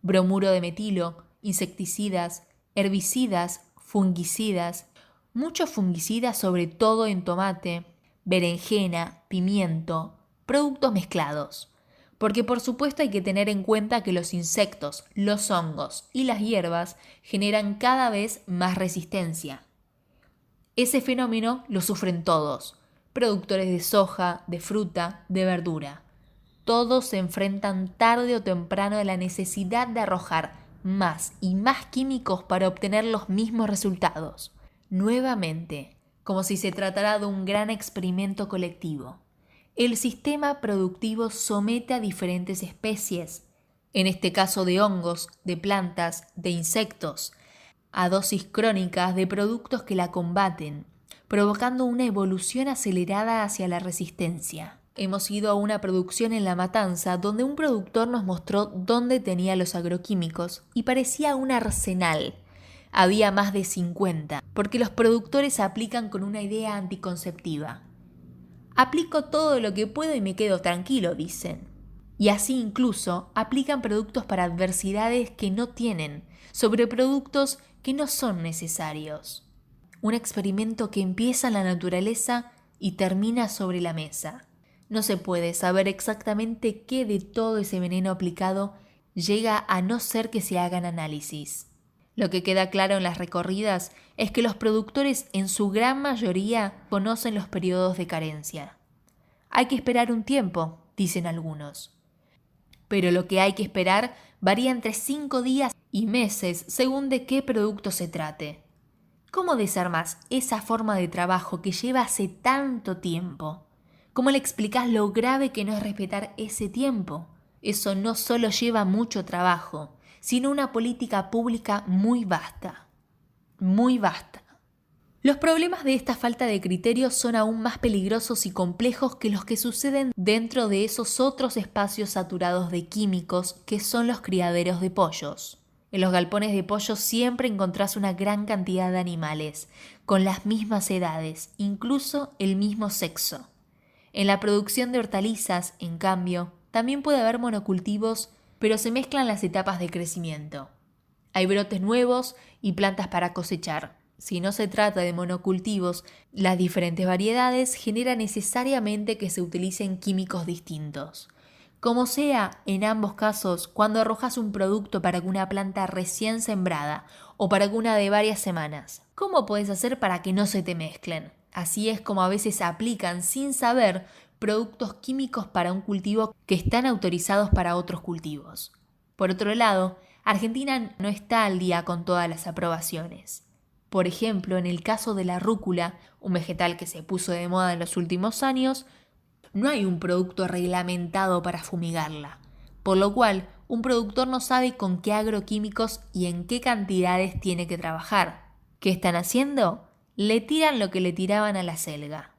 bromuro de metilo, insecticidas, herbicidas, fungicidas, muchos fungicidas sobre todo en tomate, berenjena, pimiento, productos mezclados. Porque por supuesto hay que tener en cuenta que los insectos, los hongos y las hierbas generan cada vez más resistencia. Ese fenómeno lo sufren todos, productores de soja, de fruta, de verdura. Todos se enfrentan tarde o temprano a la necesidad de arrojar más y más químicos para obtener los mismos resultados. Nuevamente, como si se tratara de un gran experimento colectivo. El sistema productivo somete a diferentes especies, en este caso de hongos, de plantas, de insectos, a dosis crónicas de productos que la combaten, provocando una evolución acelerada hacia la resistencia. Hemos ido a una producción en La Matanza donde un productor nos mostró dónde tenía los agroquímicos y parecía un arsenal. Había más de 50, porque los productores aplican con una idea anticonceptiva. Aplico todo lo que puedo y me quedo tranquilo, dicen. Y así incluso aplican productos para adversidades que no tienen, sobre productos que no son necesarios. Un experimento que empieza en la naturaleza y termina sobre la mesa. No se puede saber exactamente qué de todo ese veneno aplicado llega a no ser que se hagan análisis. Lo que queda claro en las recorridas es que los productores en su gran mayoría conocen los periodos de carencia. Hay que esperar un tiempo, dicen algunos. Pero lo que hay que esperar varía entre 5 días y meses según de qué producto se trate. ¿Cómo desarmás esa forma de trabajo que lleva hace tanto tiempo? ¿Cómo le explicás lo grave que no es respetar ese tiempo? Eso no solo lleva mucho trabajo, sino una política pública muy vasta. Muy vasta. Los problemas de esta falta de criterios son aún más peligrosos y complejos que los que suceden dentro de esos otros espacios saturados de químicos que son los criaderos de pollos. En los galpones de pollos siempre encontrás una gran cantidad de animales, con las mismas edades, incluso el mismo sexo. En la producción de hortalizas, en cambio, también puede haber monocultivos, pero se mezclan las etapas de crecimiento. Hay brotes nuevos y plantas para cosechar. Si no se trata de monocultivos, las diferentes variedades generan necesariamente que se utilicen químicos distintos. Como sea, en ambos casos, cuando arrojas un producto para una planta recién sembrada o para una de varias semanas, ¿cómo puedes hacer para que no se te mezclen? Así es como a veces aplican sin saber productos químicos para un cultivo que están autorizados para otros cultivos. Por otro lado, Argentina no está al día con todas las aprobaciones. Por ejemplo, en el caso de la rúcula, un vegetal que se puso de moda en los últimos años, no hay un producto reglamentado para fumigarla, por lo cual un productor no sabe con qué agroquímicos y en qué cantidades tiene que trabajar. ¿Qué están haciendo? Le tiran lo que le tiraban a la selga.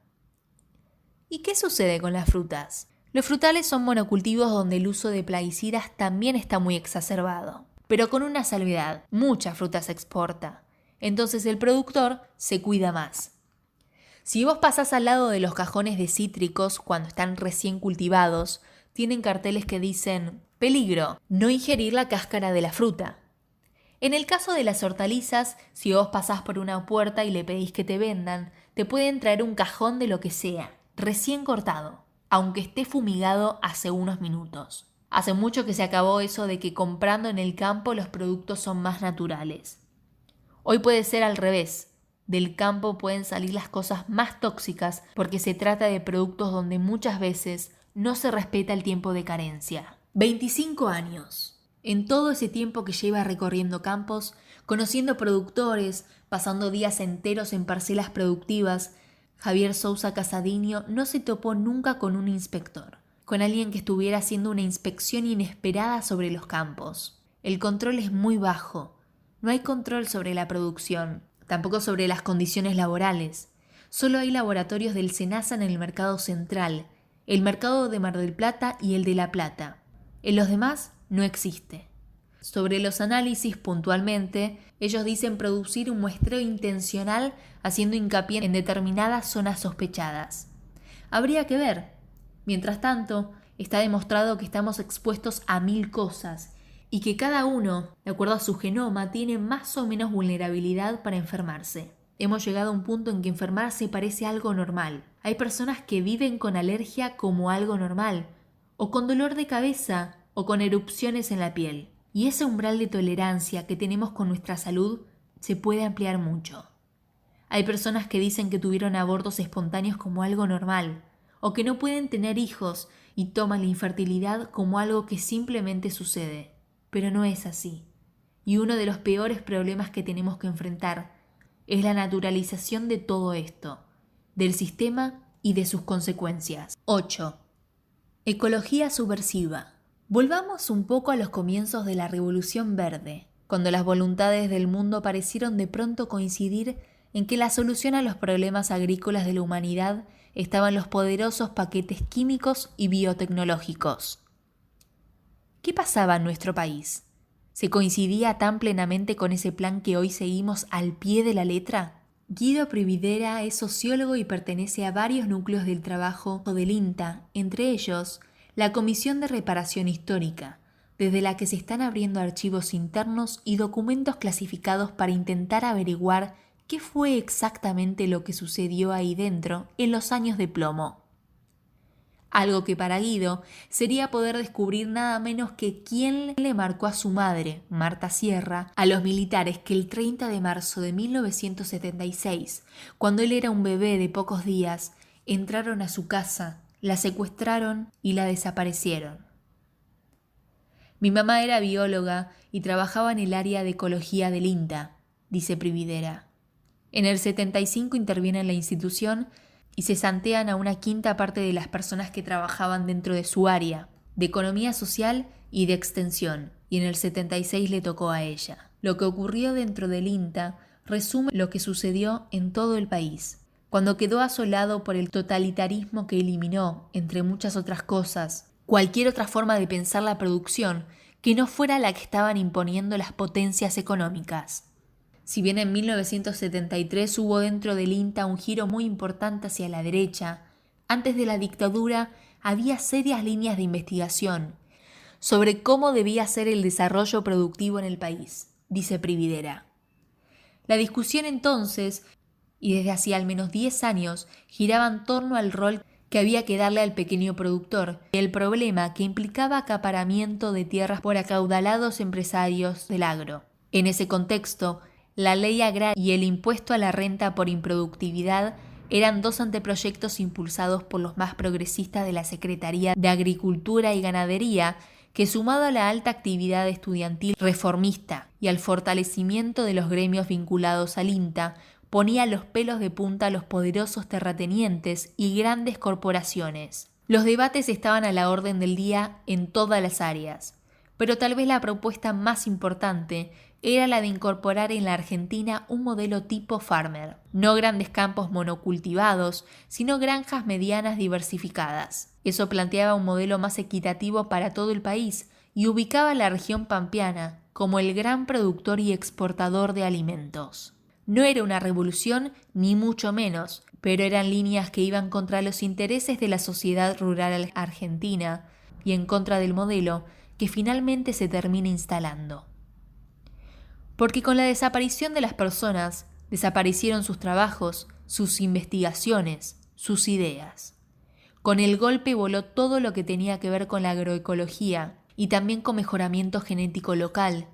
¿Y qué sucede con las frutas? Los frutales son monocultivos donde el uso de plaguicidas también está muy exacerbado, pero con una salvedad: mucha fruta se exporta. Entonces el productor se cuida más. Si vos pasás al lado de los cajones de cítricos cuando están recién cultivados, tienen carteles que dicen: peligro, no ingerir la cáscara de la fruta. En el caso de las hortalizas, si vos pasás por una puerta y le pedís que te vendan, te pueden traer un cajón de lo que sea, recién cortado, aunque esté fumigado hace unos minutos. Hace mucho que se acabó eso de que comprando en el campo los productos son más naturales. Hoy puede ser al revés. Del campo pueden salir las cosas más tóxicas porque se trata de productos donde muchas veces no se respeta el tiempo de carencia. 25 años. En todo ese tiempo que lleva recorriendo campos, conociendo productores, pasando días enteros en parcelas productivas, Javier Sousa Casadiño no se topó nunca con un inspector, con alguien que estuviera haciendo una inspección inesperada sobre los campos. El control es muy bajo. No hay control sobre la producción, tampoco sobre las condiciones laborales. Solo hay laboratorios del SENASA en el mercado central, el mercado de Mar del Plata y el de La Plata. En los demás no existe. Sobre los análisis, puntualmente, ellos dicen producir un muestreo intencional haciendo hincapié en determinadas zonas sospechadas. Habría que ver. Mientras tanto, está demostrado que estamos expuestos a 1000 cosas y que cada uno, de acuerdo a su genoma, tiene más o menos vulnerabilidad para enfermarse. Hemos llegado a un punto en que enfermarse parece algo normal. Hay personas que viven con alergia como algo normal, o con dolor de cabeza, o con erupciones en la piel. Y ese umbral de tolerancia que tenemos con nuestra salud se puede ampliar mucho. Hay personas que dicen que tuvieron abortos espontáneos como algo normal, o que no pueden tener hijos y toman la infertilidad como algo que simplemente sucede. Pero no es así. Y uno de los peores problemas que tenemos que enfrentar es la naturalización de todo esto, del sistema y de sus consecuencias. 8. Ecología subversiva. Volvamos un poco a los comienzos de la Revolución Verde, cuando las voluntades del mundo parecieron de pronto coincidir en que la solución a los problemas agrícolas de la humanidad estaba en los poderosos paquetes químicos y biotecnológicos. ¿Qué pasaba en nuestro país? ¿Se coincidía tan plenamente con ese plan que hoy seguimos al pie de la letra? Guido Prividera es sociólogo y pertenece a varios núcleos del trabajo del INTA, entre ellos la Comisión de Reparación Histórica, desde la que se están abriendo archivos internos y documentos clasificados para intentar averiguar qué fue exactamente lo que sucedió ahí dentro en los años de plomo. Algo que para Guido sería poder descubrir nada menos que quién le marcó a su madre, Marta Sierra, a los militares que el 30 de marzo de 1976, cuando él era un bebé de pocos días, entraron a su casa, la secuestraron y la desaparecieron. Mi mamá era bióloga y trabajaba en el área de ecología del INTA, dice Prividera. En el 75 interviene en la institución y se cesantean a una quinta parte de las personas que trabajaban dentro de su área, de economía social y de extensión, y en el 76 le tocó a ella. Lo que ocurrió dentro del INTA resume lo que sucedió en todo el país. Cuando quedó asolado por el totalitarismo que eliminó, entre muchas otras cosas, cualquier otra forma de pensar la producción que no fuera la que estaban imponiendo las potencias económicas. Si bien en 1973 hubo dentro del INTA un giro muy importante hacia la derecha, Antes de la dictadura había serias líneas de investigación sobre cómo debía ser el desarrollo productivo en el país, dice Prividera. La discusión entonces, y desde hacía al menos 10 años, giraba en torno al rol que había que darle al pequeño productor y el problema que implicaba acaparamiento de tierras por acaudalados empresarios del agro. En ese contexto, la ley agraria y el impuesto a la renta por improductividad eran dos anteproyectos impulsados por los más progresistas de la Secretaría de Agricultura y Ganadería, que sumado a la alta actividad estudiantil reformista y al fortalecimiento de los gremios vinculados al INTA, ponía los pelos de punta a los poderosos terratenientes y grandes corporaciones. Los debates estaban a la orden del día en todas las áreas, pero tal vez la propuesta más importante era la de incorporar en la Argentina un modelo tipo farmer, no grandes campos monocultivados, sino granjas medianas diversificadas. Eso planteaba un modelo más equitativo para todo el país y ubicaba a la región pampeana como el gran productor y exportador de alimentos. No era una revolución, ni mucho menos, pero eran líneas que iban contra los intereses de la sociedad rural argentina y en contra del modelo que finalmente se termina instalando. Porque con la desaparición de las personas, desaparecieron sus trabajos, sus investigaciones, sus ideas. Con el golpe voló todo lo que tenía que ver con la agroecología y también con mejoramiento genético local,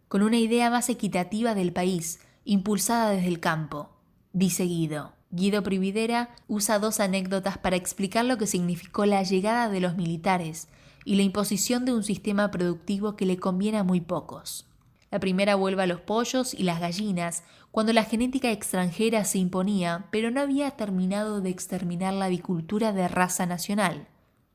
con una idea más equitativa del país, impulsada desde el campo, dice Guido. Guido Prividera usa dos anécdotas para explicar lo que significó la llegada de los militares y la imposición de un sistema productivo que le conviene a muy pocos. La primera vuelve a los pollos y las gallinas, cuando la genética extranjera se imponía, pero no había terminado de exterminar la avicultura de raza nacional.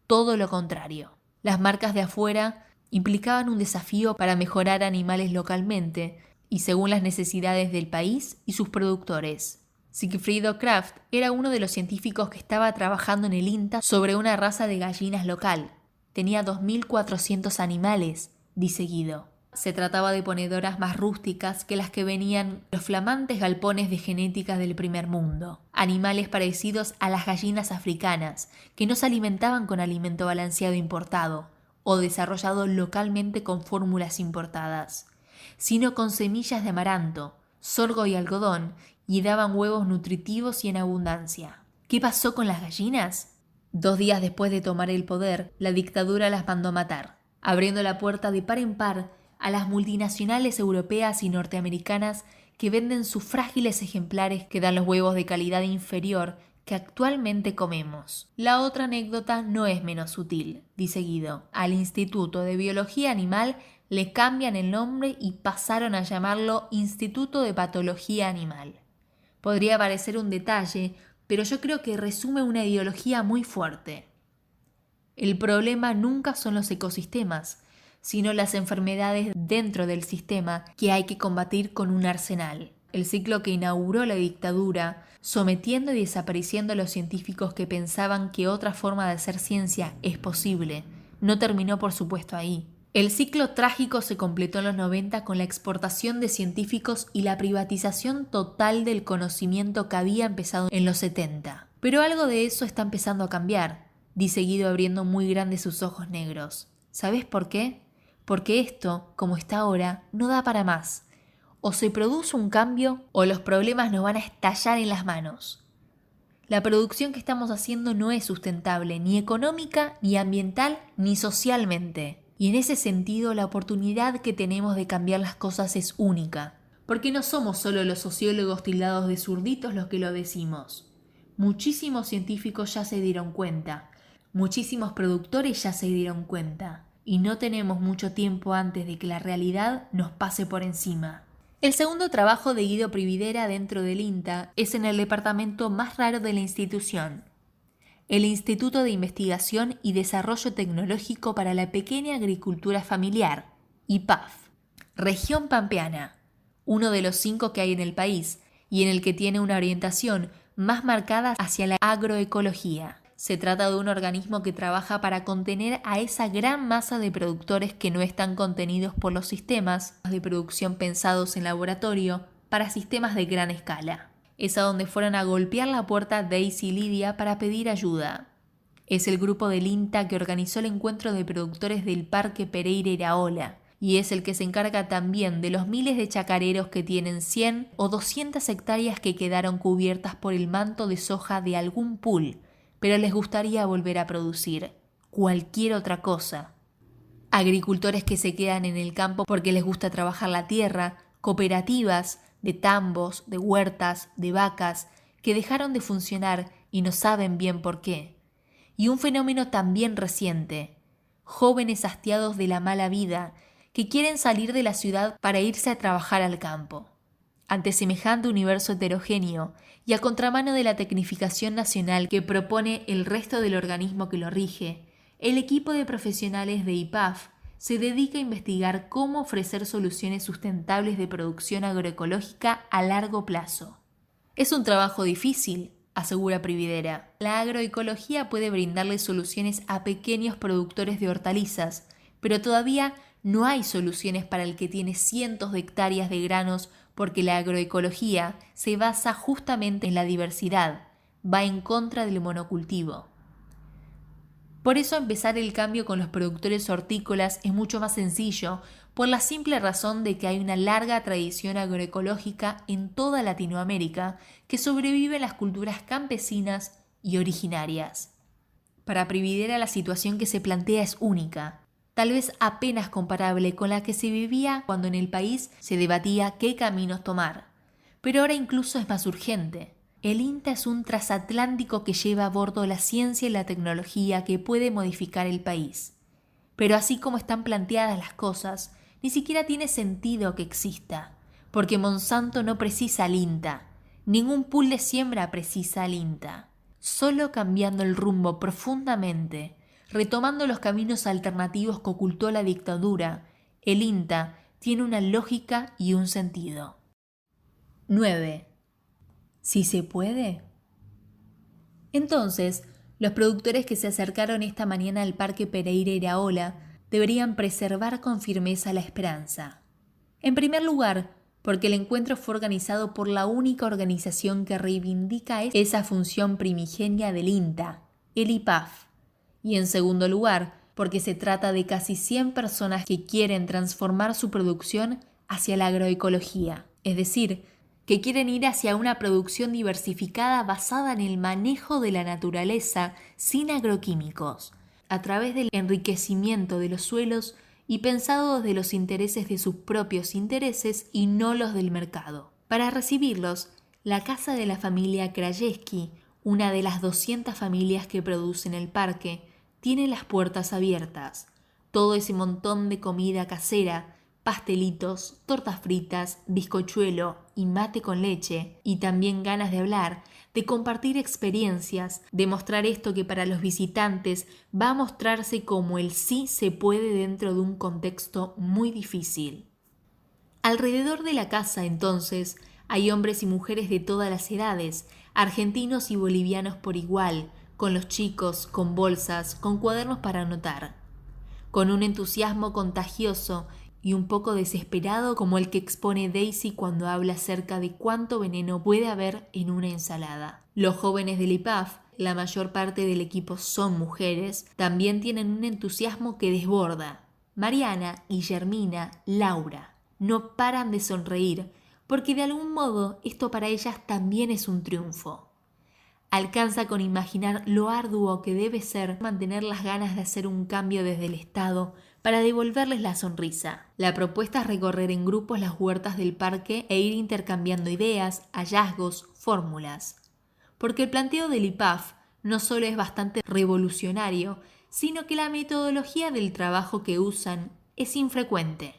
Todo lo contrario. Las marcas de afuera implicaban un desafío para mejorar animales localmente y según las necesidades del país y sus productores. Sigfrido Kraft era uno de los científicos que estaba trabajando en el INTA sobre una raza de gallinas local. Tenía 2.400 animales, dice Guido. Se trataba de ponedoras más rústicas que las que venían los flamantes galpones de genética del primer mundo. Animales parecidos a las gallinas africanas, que no se alimentaban con alimento balanceado importado o desarrollado localmente con fórmulas importadas, sino con semillas de amaranto, sorgo y algodón, y daban huevos nutritivos y en abundancia. ¿Qué pasó con las gallinas? 2 días después de tomar el poder, la dictadura las mandó matar, abriendo la puerta de par en par a las multinacionales europeas y norteamericanas que venden sus frágiles ejemplares que dan los huevos de calidad inferior que actualmente comemos. La otra anécdota no es menos sutil, dice Guido. Al Instituto de Biología Animal le cambian el nombre y pasaron a llamarlo Instituto de Patología Animal. Podría parecer un detalle, pero yo creo que resume una ideología muy fuerte. El problema nunca son los ecosistemas, sino las enfermedades dentro del sistema que hay que combatir con un arsenal. El ciclo que inauguró la dictadura, sometiendo y desapareciendo a los científicos que pensaban que otra forma de hacer ciencia es posible, no terminó por supuesto ahí. El ciclo trágico se completó en los 90 con la exportación de científicos y la privatización total del conocimiento que había empezado en los 70. Pero algo de eso está empezando a cambiar, dice Guido abriendo muy grandes sus ojos negros. ¿Sabes por qué? Porque esto, como está ahora, no da para más. O se produce un cambio o los problemas nos van a estallar en las manos. La producción que estamos haciendo no es sustentable, ni económica, ni ambiental, ni socialmente. Y en ese sentido, la oportunidad que tenemos de cambiar las cosas es única. Porque no somos solo los sociólogos tildados de zurditos los que lo decimos. Muchísimos científicos ya se dieron cuenta. Muchísimos productores ya se dieron cuenta. Y no tenemos mucho tiempo antes de que la realidad nos pase por encima. El segundo trabajo de Guido Prividera dentro del INTA es en el departamento más raro de la institución, el Instituto de Investigación y Desarrollo Tecnológico para la Pequeña Agricultura Familiar, IPAF, región pampeana, uno de los 5 que hay en el país y en el que tiene una orientación más marcada hacia la agroecología. Se trata de un organismo que trabaja para contener a esa gran masa de productores que no están contenidos por los sistemas de producción pensados en laboratorio para sistemas de gran escala. Es a donde fueron a golpear la puerta Daisy y Lidia para pedir ayuda. Es el grupo del INTA que organizó el encuentro de productores del Parque Pereira Iraola y es el que se encarga también de los miles de chacareros que tienen 100 o 200 hectáreas que quedaron cubiertas por el manto de soja de algún pool, pero les gustaría volver a producir cualquier otra cosa. Agricultores que se quedan en el campo porque les gusta trabajar la tierra, cooperativas de tambos, de huertas, de vacas, que dejaron de funcionar y no saben bien por qué. Y un fenómeno también reciente, jóvenes hastiados de la mala vida que quieren salir de la ciudad para irse a trabajar al campo. Ante semejante universo heterogéneo y a contramano de la tecnificación nacional que propone el resto del organismo que lo rige, el equipo de profesionales de IPAF se dedica a investigar cómo ofrecer soluciones sustentables de producción agroecológica a largo plazo. Es un trabajo difícil, asegura Prividera. La agroecología puede brindarle soluciones a pequeños productores de hortalizas, pero todavía no hay soluciones para el que tiene cientos de hectáreas de granos porque la agroecología se basa justamente en la diversidad, va en contra del monocultivo. Por eso empezar el cambio con los productores hortícolas es mucho más sencillo, por la simple razón de que hay una larga tradición agroecológica en toda Latinoamérica que sobrevive en las culturas campesinas y originarias. Para Prividera la situación que se plantea es única, tal vez apenas comparable con la que se vivía cuando en el país se debatía qué caminos tomar, pero ahora incluso es más urgente. El INTA es un transatlántico que lleva a bordo la ciencia y la tecnología que puede modificar el país. Pero así como están planteadas las cosas, ni siquiera tiene sentido que exista, porque Monsanto no precisa al INTA, ningún pool de siembra precisa al INTA. Solo cambiando el rumbo profundamente, retomando los caminos alternativos que ocultó la dictadura, el INTA tiene una lógica y un sentido. 9. ¿Sí se puede? Entonces, los productores que se acercaron esta mañana al Parque Pereira Iraola deberían preservar con firmeza la esperanza. En primer lugar, porque el encuentro fue organizado por la única organización que reivindica esa función primigenia del INTA, el IPAF. Y en segundo lugar, porque se trata de casi 100 personas que quieren transformar su producción hacia la agroecología, es decir, que quieren ir hacia una producción diversificada basada en el manejo de la naturaleza sin agroquímicos, a través del enriquecimiento de los suelos y pensado desde los intereses de sus propios intereses y no los del mercado. Para recibirlos, la casa de la familia Krajewski, una de las 200 familias que producen el parque, tiene las puertas abiertas. Todo ese montón de comida casera, pastelitos, tortas fritas, bizcochuelo y mate con leche, y también ganas de hablar, de compartir experiencias, de mostrar esto que para los visitantes va a mostrarse como el sí se puede dentro de un contexto muy difícil. Alrededor de la casa, entonces, hay hombres y mujeres de todas las edades, argentinos y bolivianos por igual, con los chicos, con bolsas, con cuadernos para anotar, con un entusiasmo contagioso y un poco desesperado como el que expone Daisy cuando habla acerca de cuánto veneno puede haber en una ensalada. Los jóvenes del IPAF, la mayor parte del equipo son mujeres, también tienen un entusiasmo que desborda. Mariana, Guillermina, Laura no paran de sonreír, porque de algún modo esto para ellas también es un triunfo. Alcanza con imaginar lo arduo que debe ser mantener las ganas de hacer un cambio desde el Estado para devolverles la sonrisa. La propuesta es recorrer en grupos las huertas del parque e ir intercambiando ideas, hallazgos, fórmulas. Porque el planteo del IPAF no solo es bastante revolucionario, sino que la metodología del trabajo que usan es infrecuente.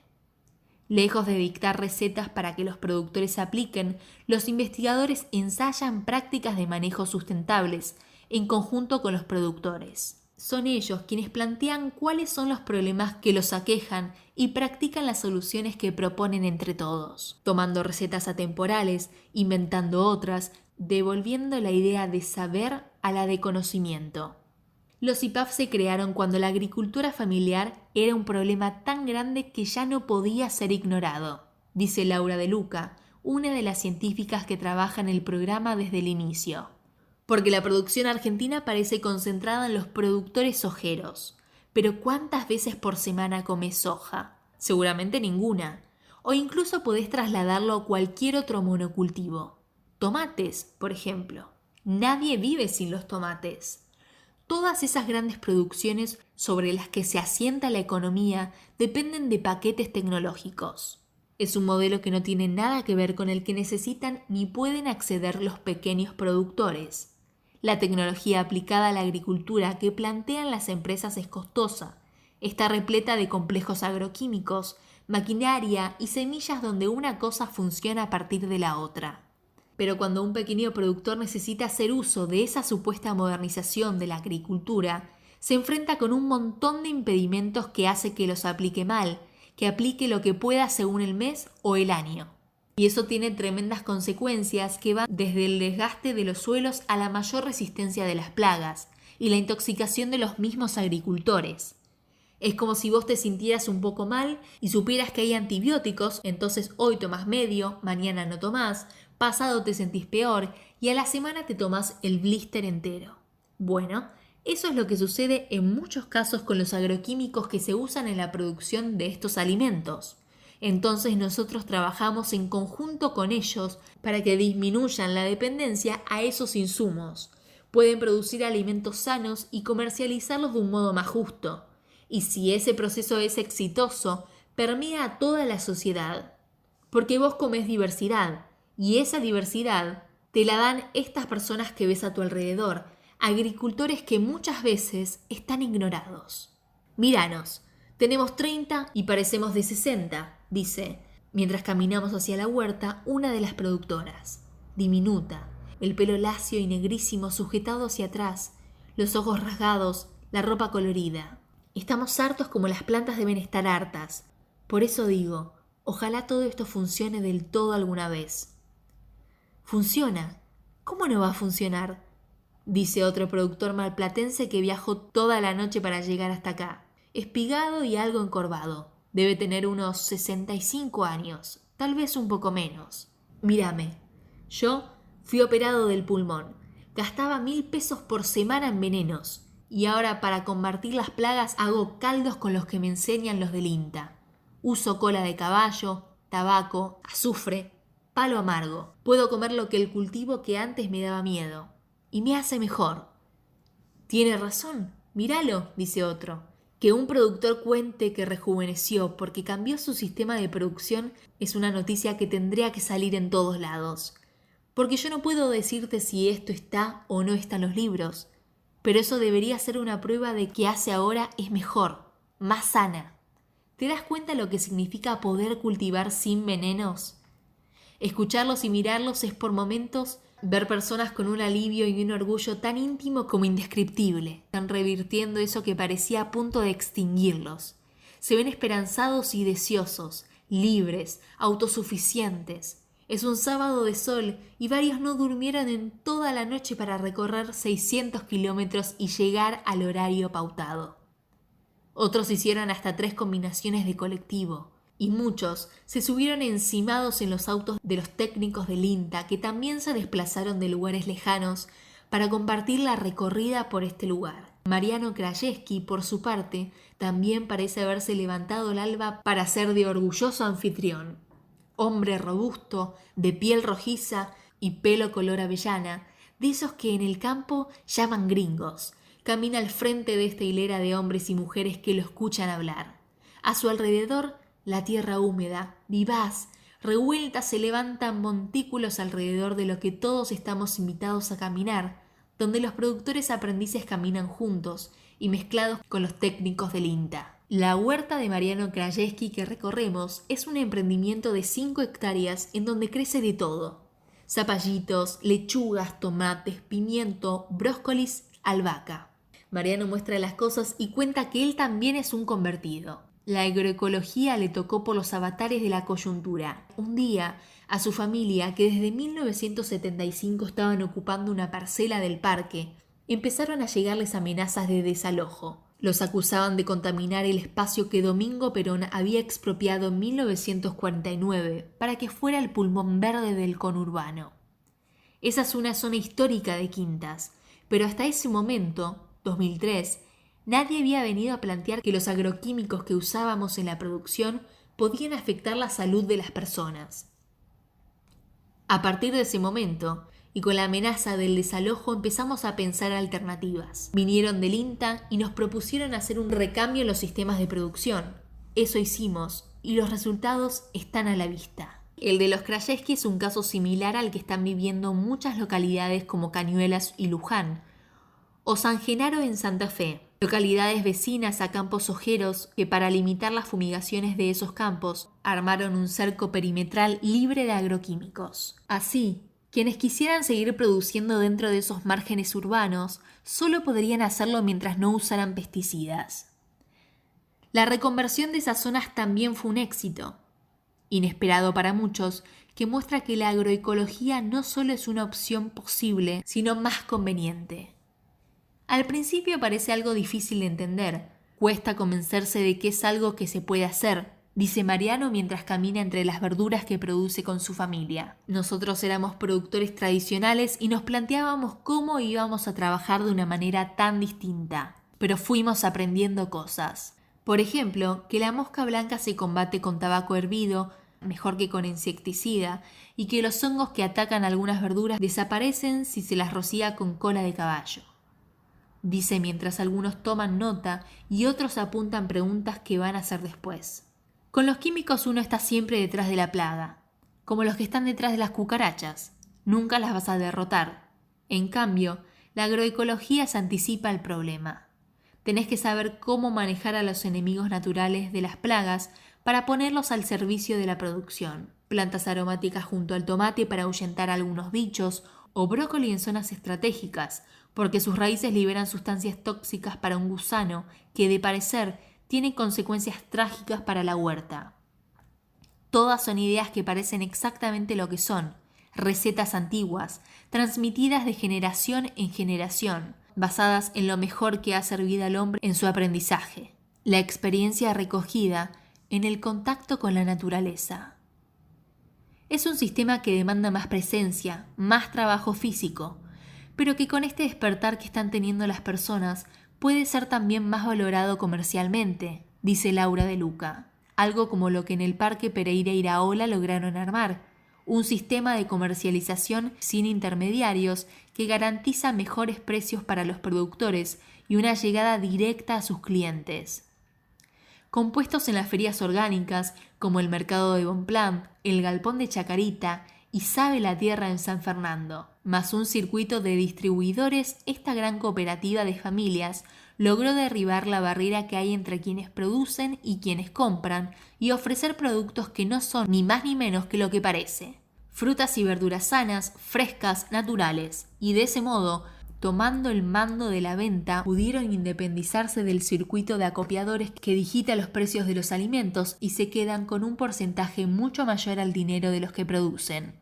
Lejos de dictar recetas para que los productores apliquen, los investigadores ensayan prácticas de manejo sustentables en conjunto con los productores. Son ellos quienes plantean cuáles son los problemas que los aquejan y practican las soluciones que proponen entre todos, tomando recetas atemporales, inventando otras, devolviendo la idea de saber a la de conocimiento. Los IPAF se crearon cuando la agricultura familiar era un problema tan grande que ya no podía ser ignorado, dice Laura De Luca, una de las científicas que trabaja en el programa desde el inicio. Porque la producción argentina parece concentrada en los productores sojeros. Pero ¿cuántas veces por semana comes soja? Seguramente ninguna. O incluso podés trasladarlo a cualquier otro monocultivo. Tomates, por ejemplo. Nadie vive sin los tomates. Todas esas grandes producciones sobre las que se asienta la economía dependen de paquetes tecnológicos. Es un modelo que no tiene nada que ver con el que necesitan ni pueden acceder los pequeños productores. La tecnología aplicada a la agricultura que plantean las empresas es costosa. Está repleta de complejos agroquímicos, maquinaria y semillas donde una cosa funciona a partir de la otra. Pero cuando un pequeño productor necesita hacer uso de esa supuesta modernización de la agricultura, se enfrenta con un montón de impedimentos que hace que los aplique mal, que aplique lo que pueda según el mes o el año. Y eso tiene tremendas consecuencias que van desde el desgaste de los suelos a la mayor resistencia de las plagas y la intoxicación de los mismos agricultores. Es como si vos te sintieras un poco mal y supieras que hay antibióticos, entonces hoy tomás medio, mañana no tomás, pasado te sentís peor y a la semana te tomás el blister entero. Bueno, eso es lo que sucede en muchos casos con los agroquímicos que se usan en la producción de estos alimentos. Entonces nosotros trabajamos en conjunto con ellos para que disminuyan la dependencia a esos insumos. Pueden producir alimentos sanos y comercializarlos de un modo más justo. Y si ese proceso es exitoso, permea a toda la sociedad. Porque vos comés diversidad, y esa diversidad te la dan estas personas que ves a tu alrededor, agricultores que muchas veces están ignorados. Míranos, tenemos 30 y parecemos de 60, dice, mientras caminamos hacia la huerta una de las productoras. Diminuta, el pelo lacio y negrísimo sujetado hacia atrás, los ojos rasgados, la ropa colorida. Estamos hartos como las plantas deben estar hartas. Por eso digo, ojalá todo esto funcione del todo alguna vez. ¿Funciona? ¿Cómo no va a funcionar?, dice otro productor malplatense que viajó toda la noche para llegar hasta acá. Espigado y algo encorvado. Debe tener unos 65 años, tal vez un poco menos. Mírame, yo fui operado del pulmón. Gastaba 1.000 pesos por semana en venenos. Y ahora para combatir las plagas hago caldos con los que me enseñan los del INTA. Uso cola de caballo, tabaco, azufre, palo amargo. Puedo comer lo que el cultivo que antes me daba miedo. Y me hace mejor. Tiene razón, míralo, dice otro. Que un productor cuente que rejuveneció porque cambió su sistema de producción es una noticia que tendría que salir en todos lados. Porque yo no puedo decirte si esto está o no está en los libros. Pero eso debería ser una prueba de que hace ahora es mejor, más sana. ¿Te das cuenta lo que significa poder cultivar sin venenos? Escucharlos y mirarlos es por momentos ver personas con un alivio y un orgullo tan íntimo como indescriptible. Están revirtiendo eso que parecía a punto de extinguirlos. Se ven esperanzados y deseosos, libres, autosuficientes. Es un sábado de sol y varios no durmieron en toda la noche para recorrer 600 kilómetros y llegar al horario pautado. Otros hicieron hasta 3 combinaciones de colectivo y muchos se subieron encimados en los autos de los técnicos del INTA que también se desplazaron de lugares lejanos para compartir la recorrida por este lugar. Mariano Krajewski, por su parte, también parece haberse levantado al alba para ser de orgulloso anfitrión. Hombre robusto, de piel rojiza y pelo color avellana, de esos que en el campo llaman gringos, camina al frente de esta hilera de hombres y mujeres que lo escuchan hablar. A su alrededor, la tierra húmeda, vivaz, revuelta se levantan montículos alrededor de lo que todos estamos invitados a caminar, donde los productores aprendices caminan juntos y mezclados con los técnicos del INTA. La huerta de Mariano Krajewski que recorremos es un emprendimiento de 5 hectáreas en donde crece de todo. Zapallitos, lechugas, tomates, pimiento, brócolis, albahaca. Mariano muestra las cosas y cuenta que él también es un convertido. La agroecología le tocó por los avatares de la coyuntura. Un día, a su familia, que desde 1975 estaban ocupando una parcela del parque, empezaron a llegarles amenazas de desalojo. Los acusaban de contaminar el espacio que Domingo Perón había expropiado en 1949 para que fuera el pulmón verde del conurbano. Esa es una zona histórica de quintas, pero hasta ese momento, 2003, nadie había venido a plantear que los agroquímicos que usábamos en la producción podían afectar la salud de las personas. A partir de ese momento, y con la amenaza del desalojo, empezamos a pensar alternativas. Vinieron del INTA y nos propusieron hacer un recambio en los sistemas de producción. Eso hicimos, y los resultados están a la vista. El de los Krajewski es un caso similar al que están viviendo muchas localidades como Cañuelas y Luján, o San Genaro en Santa Fe, localidades vecinas a Campos Ojeros que para limitar las fumigaciones de esos campos armaron un cerco perimetral libre de agroquímicos. Así, quienes quisieran seguir produciendo dentro de esos márgenes urbanos solo podrían hacerlo mientras no usaran pesticidas. La reconversión de esas zonas también fue un éxito, inesperado para muchos, que muestra que la agroecología no solo es una opción posible, sino más conveniente. Al principio parece algo difícil de entender, cuesta convencerse de que es algo que se puede hacer, dice Mariano mientras camina entre las verduras que produce con su familia. Nosotros éramos productores tradicionales y nos planteábamos cómo íbamos a trabajar de una manera tan distinta, pero fuimos aprendiendo cosas. Por ejemplo, que la mosca blanca se combate con tabaco hervido, mejor que con insecticida, y que los hongos que atacan algunas verduras desaparecen si se las rocía con cola de caballo. Dice mientras algunos toman nota y otros apuntan preguntas que van a hacer después. Con los químicos uno está siempre detrás de la plaga, como los que están detrás de las cucarachas. Nunca las vas a derrotar. En cambio, la agroecología se anticipa al problema. Tenés que saber cómo manejar a los enemigos naturales de las plagas para ponerlos al servicio de la producción. Plantas aromáticas junto al tomate para ahuyentar a algunos bichos, o brócoli en zonas estratégicas, porque sus raíces liberan sustancias tóxicas para un gusano que, de parecer, tiene consecuencias trágicas para la huerta. Todas son ideas que parecen exactamente lo que son, recetas antiguas, transmitidas de generación en generación, basadas en lo mejor que ha servido al hombre en su aprendizaje, la experiencia recogida en el contacto con la naturaleza. Es un sistema que demanda más presencia, más trabajo físico, pero que con este despertar que están teniendo las personas puede ser también más valorado comercialmente, dice Laura de Luca, algo como lo que en el Parque Pereira Iraola lograron armar, un sistema de comercialización sin intermediarios que garantiza mejores precios para los productores y una llegada directa a sus clientes. Compuestos en las ferias orgánicas como el Mercado de Bonpland, el Galpón de Chacarita y Sabe la Tierra en San Fernando, más un circuito de distribuidores, esta gran cooperativa de familias logró derribar la barrera que hay entre quienes producen y quienes compran y ofrecer productos que no son ni más ni menos que lo que parece. Frutas y verduras sanas, frescas, naturales, y de ese modo, tomando el mando de la venta, pudieron independizarse del circuito de acopiadores que digita los precios de los alimentos y se quedan con un porcentaje mucho mayor al dinero de los que producen.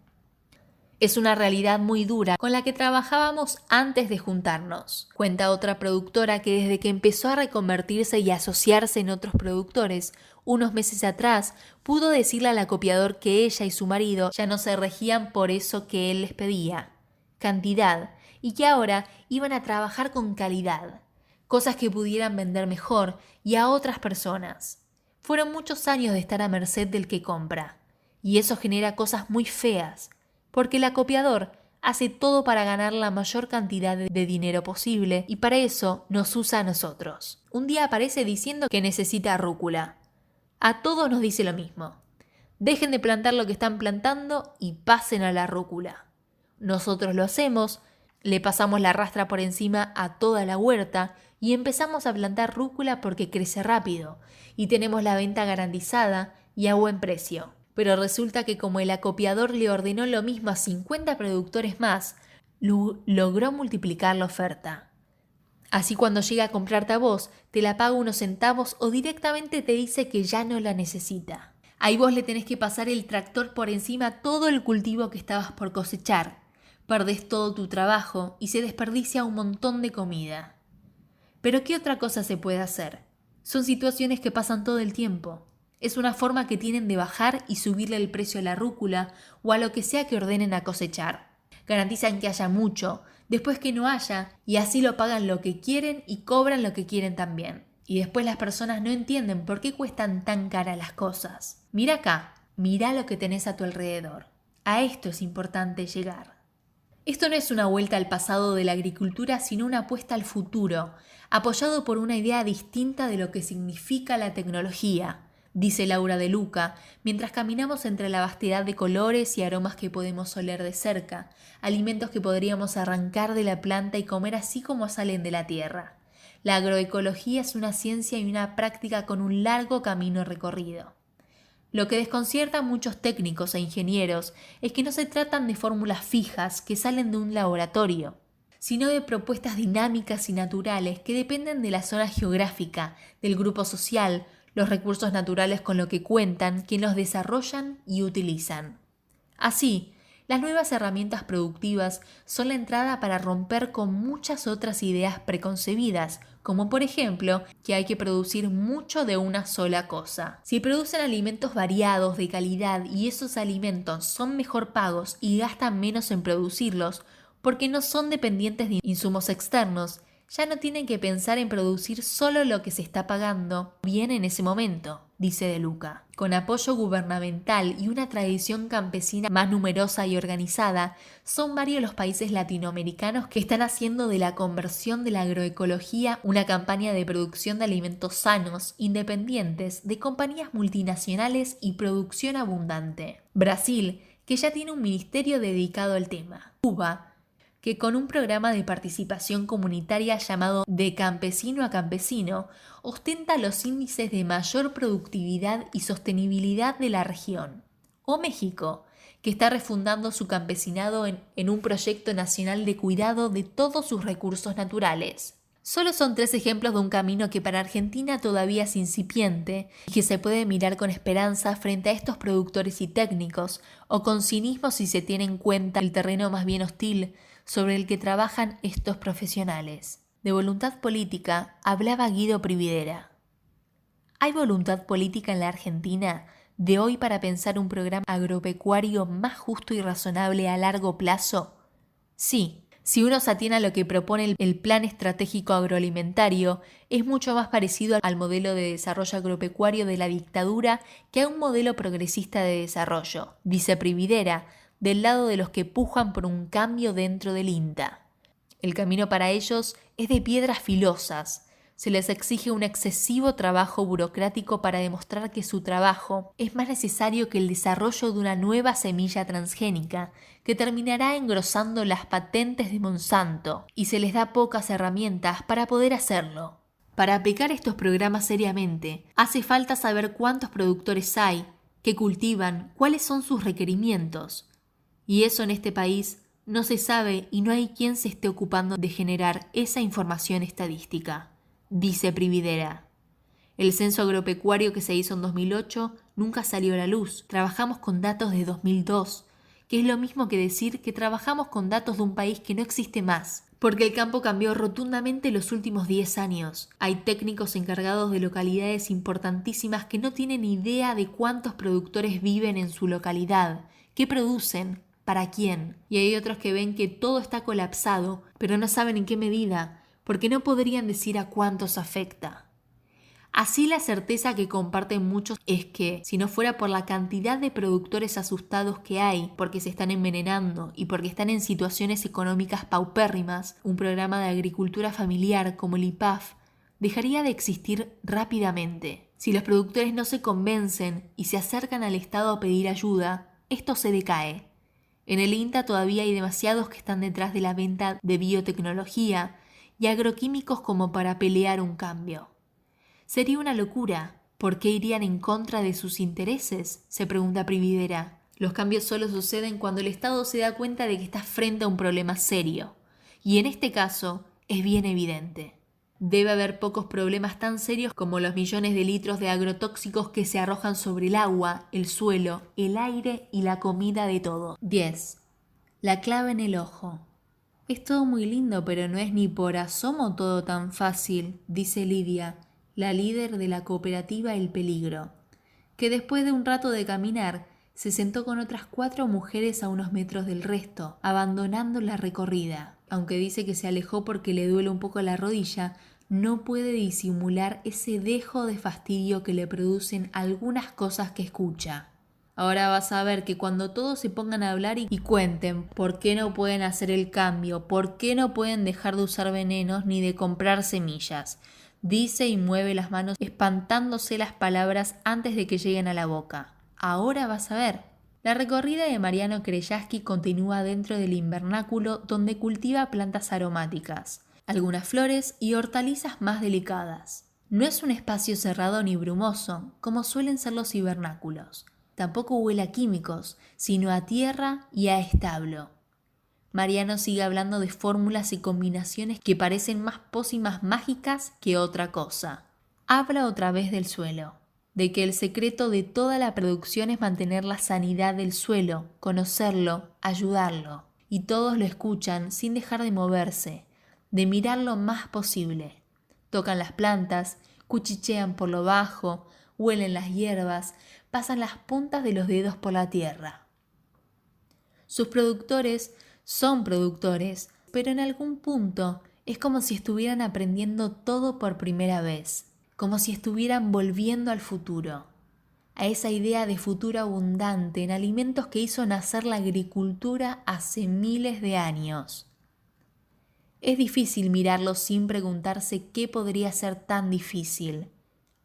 Es una realidad muy dura con la que trabajábamos antes de juntarnos, cuenta otra productora que desde que empezó a reconvertirse y asociarse en otros productores, unos meses atrás pudo decirle al acopiador que ella y su marido ya no se regían por eso que él les pedía, cantidad, y que ahora iban a trabajar con calidad, cosas que pudieran vender mejor y a otras personas. Fueron muchos años de estar a merced del que compra, y eso genera cosas muy feas, porque el acopiador hace todo para ganar la mayor cantidad de dinero posible y para eso nos usa a nosotros. Un día aparece diciendo que necesita rúcula. A todos nos dice lo mismo. Dejen de plantar lo que están plantando y pasen a la rúcula. Nosotros lo hacemos, le pasamos la rastra por encima a toda la huerta y empezamos a plantar rúcula porque crece rápido y tenemos la venta garantizada y a buen precio. Pero resulta que como el acopiador le ordenó lo mismo a 50 productores más, logró multiplicar la oferta. Así cuando llega a comprarte a vos, te la paga unos centavos o directamente te dice que ya no la necesita. Ahí vos le tenés que pasar el tractor por encima a todo el cultivo que estabas por cosechar. Perdés todo tu trabajo y se desperdicia un montón de comida. Pero ¿qué otra cosa se puede hacer? Son situaciones que pasan todo el tiempo. Es una forma que tienen de bajar y subirle el precio a la rúcula o a lo que sea que ordenen a cosechar. garantizan que haya mucho, después que no haya, y así lo pagan lo que quieren y cobran lo que quieren también. Y después las personas no entienden por qué cuestan tan caras las cosas. Mira acá, mira lo que tenés a tu alrededor. A esto es importante llegar. Esto no es una vuelta al pasado de la agricultura, sino una apuesta al futuro, apoyado por una idea distinta de lo que significa la tecnología, dice Laura De Luca, mientras caminamos entre la vastedad de colores y aromas que podemos oler de cerca, alimentos que podríamos arrancar de la planta y comer así como salen de la tierra. La agroecología es una ciencia y una práctica con un largo camino recorrido. Lo que desconcierta a muchos técnicos e ingenieros es que no se tratan de fórmulas fijas que salen de un laboratorio, sino de propuestas dinámicas y naturales que dependen de la zona geográfica, del grupo social, los recursos naturales con lo que cuentan, quien los desarrollan y utilizan. Así, las nuevas herramientas productivas son la entrada para romper con muchas otras ideas preconcebidas, como por ejemplo que hay que producir mucho de una sola cosa. Si producen alimentos variados, de calidad, y esos alimentos son mejor pagos y gastan menos en producirlos, porque no son dependientes de insumos externos, ya no tienen que pensar en producir solo lo que se está pagando bien en ese momento, dice De Luca. Con apoyo gubernamental y una tradición campesina más numerosa y organizada, son varios los países latinoamericanos que están haciendo de la conversión de la agroecología una campaña de producción de alimentos sanos, independientes, de compañías multinacionales y producción abundante. Brasil, que ya tiene un ministerio dedicado al tema. Cuba, que con un programa de participación comunitaria llamado De Campesino a Campesino, ostenta los índices de mayor productividad y sostenibilidad de la región. O México, que está refundando su campesinado en un proyecto nacional de cuidado de todos sus recursos naturales. Solo son 3 ejemplos de un camino que para Argentina todavía es incipiente y que se puede mirar con esperanza frente a estos productores y técnicos, o con cinismo si se tiene en cuenta el terreno más bien hostil sobre el que trabajan estos profesionales. De voluntad política hablaba Guido Prividera. ¿Hay voluntad política en la Argentina de hoy para pensar un programa agropecuario más justo y razonable a largo plazo? Sí. Si uno se atiene a lo que propone el Plan Estratégico Agroalimentario, es mucho más parecido al modelo de desarrollo agropecuario de la dictadura que a un modelo progresista de desarrollo, dice Prividera, del lado de los que pujan por un cambio dentro del INTA. El camino para ellos es de piedras filosas. Se les exige un excesivo trabajo burocrático para demostrar que su trabajo es más necesario que el desarrollo de una nueva semilla transgénica que terminará engrosando las patentes de Monsanto, y se les da pocas herramientas para poder hacerlo. Para aplicar estos programas seriamente, hace falta saber cuántos productores hay, qué cultivan, cuáles son sus requerimientos. Y eso en este país no se sabe y no hay quien se esté ocupando de generar esa información estadística, dice Prividera. El censo agropecuario que se hizo en 2008 nunca salió a la luz. Trabajamos con datos de 2002, que es lo mismo que decir que trabajamos con datos de un país que no existe más, porque el campo cambió rotundamente en los últimos 10 años. Hay técnicos encargados de localidades importantísimas que no tienen idea de cuántos productores viven en su localidad, qué producen, para quién. Y hay otros que ven que todo está colapsado, pero no saben en qué medida, porque no podrían decir a cuántos afecta. Así la certeza que comparten muchos es que, si no fuera por la cantidad de productores asustados que hay porque se están envenenando y porque están en situaciones económicas paupérrimas, un programa de agricultura familiar como el IPAF dejaría de existir rápidamente. Si los productores no se convencen y se acercan al Estado a pedir ayuda, esto se decae. En el INTA todavía hay demasiados que están detrás de la venta de biotecnología y agroquímicos como para pelear un cambio. Sería una locura. ¿Por qué irían en contra de sus intereses?, se pregunta Prividera. Los cambios solo suceden cuando el Estado se da cuenta de que está frente a un problema serio. Y en este caso es bien evidente. Debe haber pocos problemas tan serios como los millones de litros de agrotóxicos que se arrojan sobre el agua, el suelo, el aire y la comida de todo. 10. La clave en el ojo. Es todo muy lindo, pero no es ni por asomo todo tan fácil, dice Lidia, la líder de la cooperativa El Peligro, que después de un rato de caminar Se sentó con otras 4 mujeres a unos metros del resto, abandonando la recorrida. Aunque dice que se alejó porque le duele un poco la rodilla, no puede disimular ese dejo de fastidio que le producen algunas cosas que escucha. Ahora vas a ver que cuando todos se pongan a hablar y cuenten por qué no pueden hacer el cambio, por qué no pueden dejar de usar venenos ni de comprar semillas. Dice y mueve las manos espantándose las palabras antes de que lleguen a la boca. Ahora vas a ver. La recorrida de Mariano Krejaski continúa dentro del invernáculo donde cultiva plantas aromáticas, algunas flores y hortalizas más delicadas. No es un espacio cerrado ni brumoso, como suelen ser los hibernáculos. Tampoco huele a químicos, sino a tierra y a establo. Mariano sigue hablando de fórmulas y combinaciones que parecen más pócimas mágicas que otra cosa. Habla otra vez del suelo, de que el secreto de toda la producción es mantener la sanidad del suelo, conocerlo, ayudarlo. Y todos lo escuchan sin dejar de moverse, de mirar lo más posible. Tocan las plantas, cuchichean por lo bajo, huelen las hierbas, pasan las puntas de los dedos por la tierra. Sus productores son productores, pero en algún punto es como si estuvieran aprendiendo todo por primera vez, como si estuvieran volviendo al futuro, a esa idea de futuro abundante en alimentos que hizo nacer la agricultura hace miles de años. Es difícil mirarlo sin preguntarse qué podría ser tan difícil.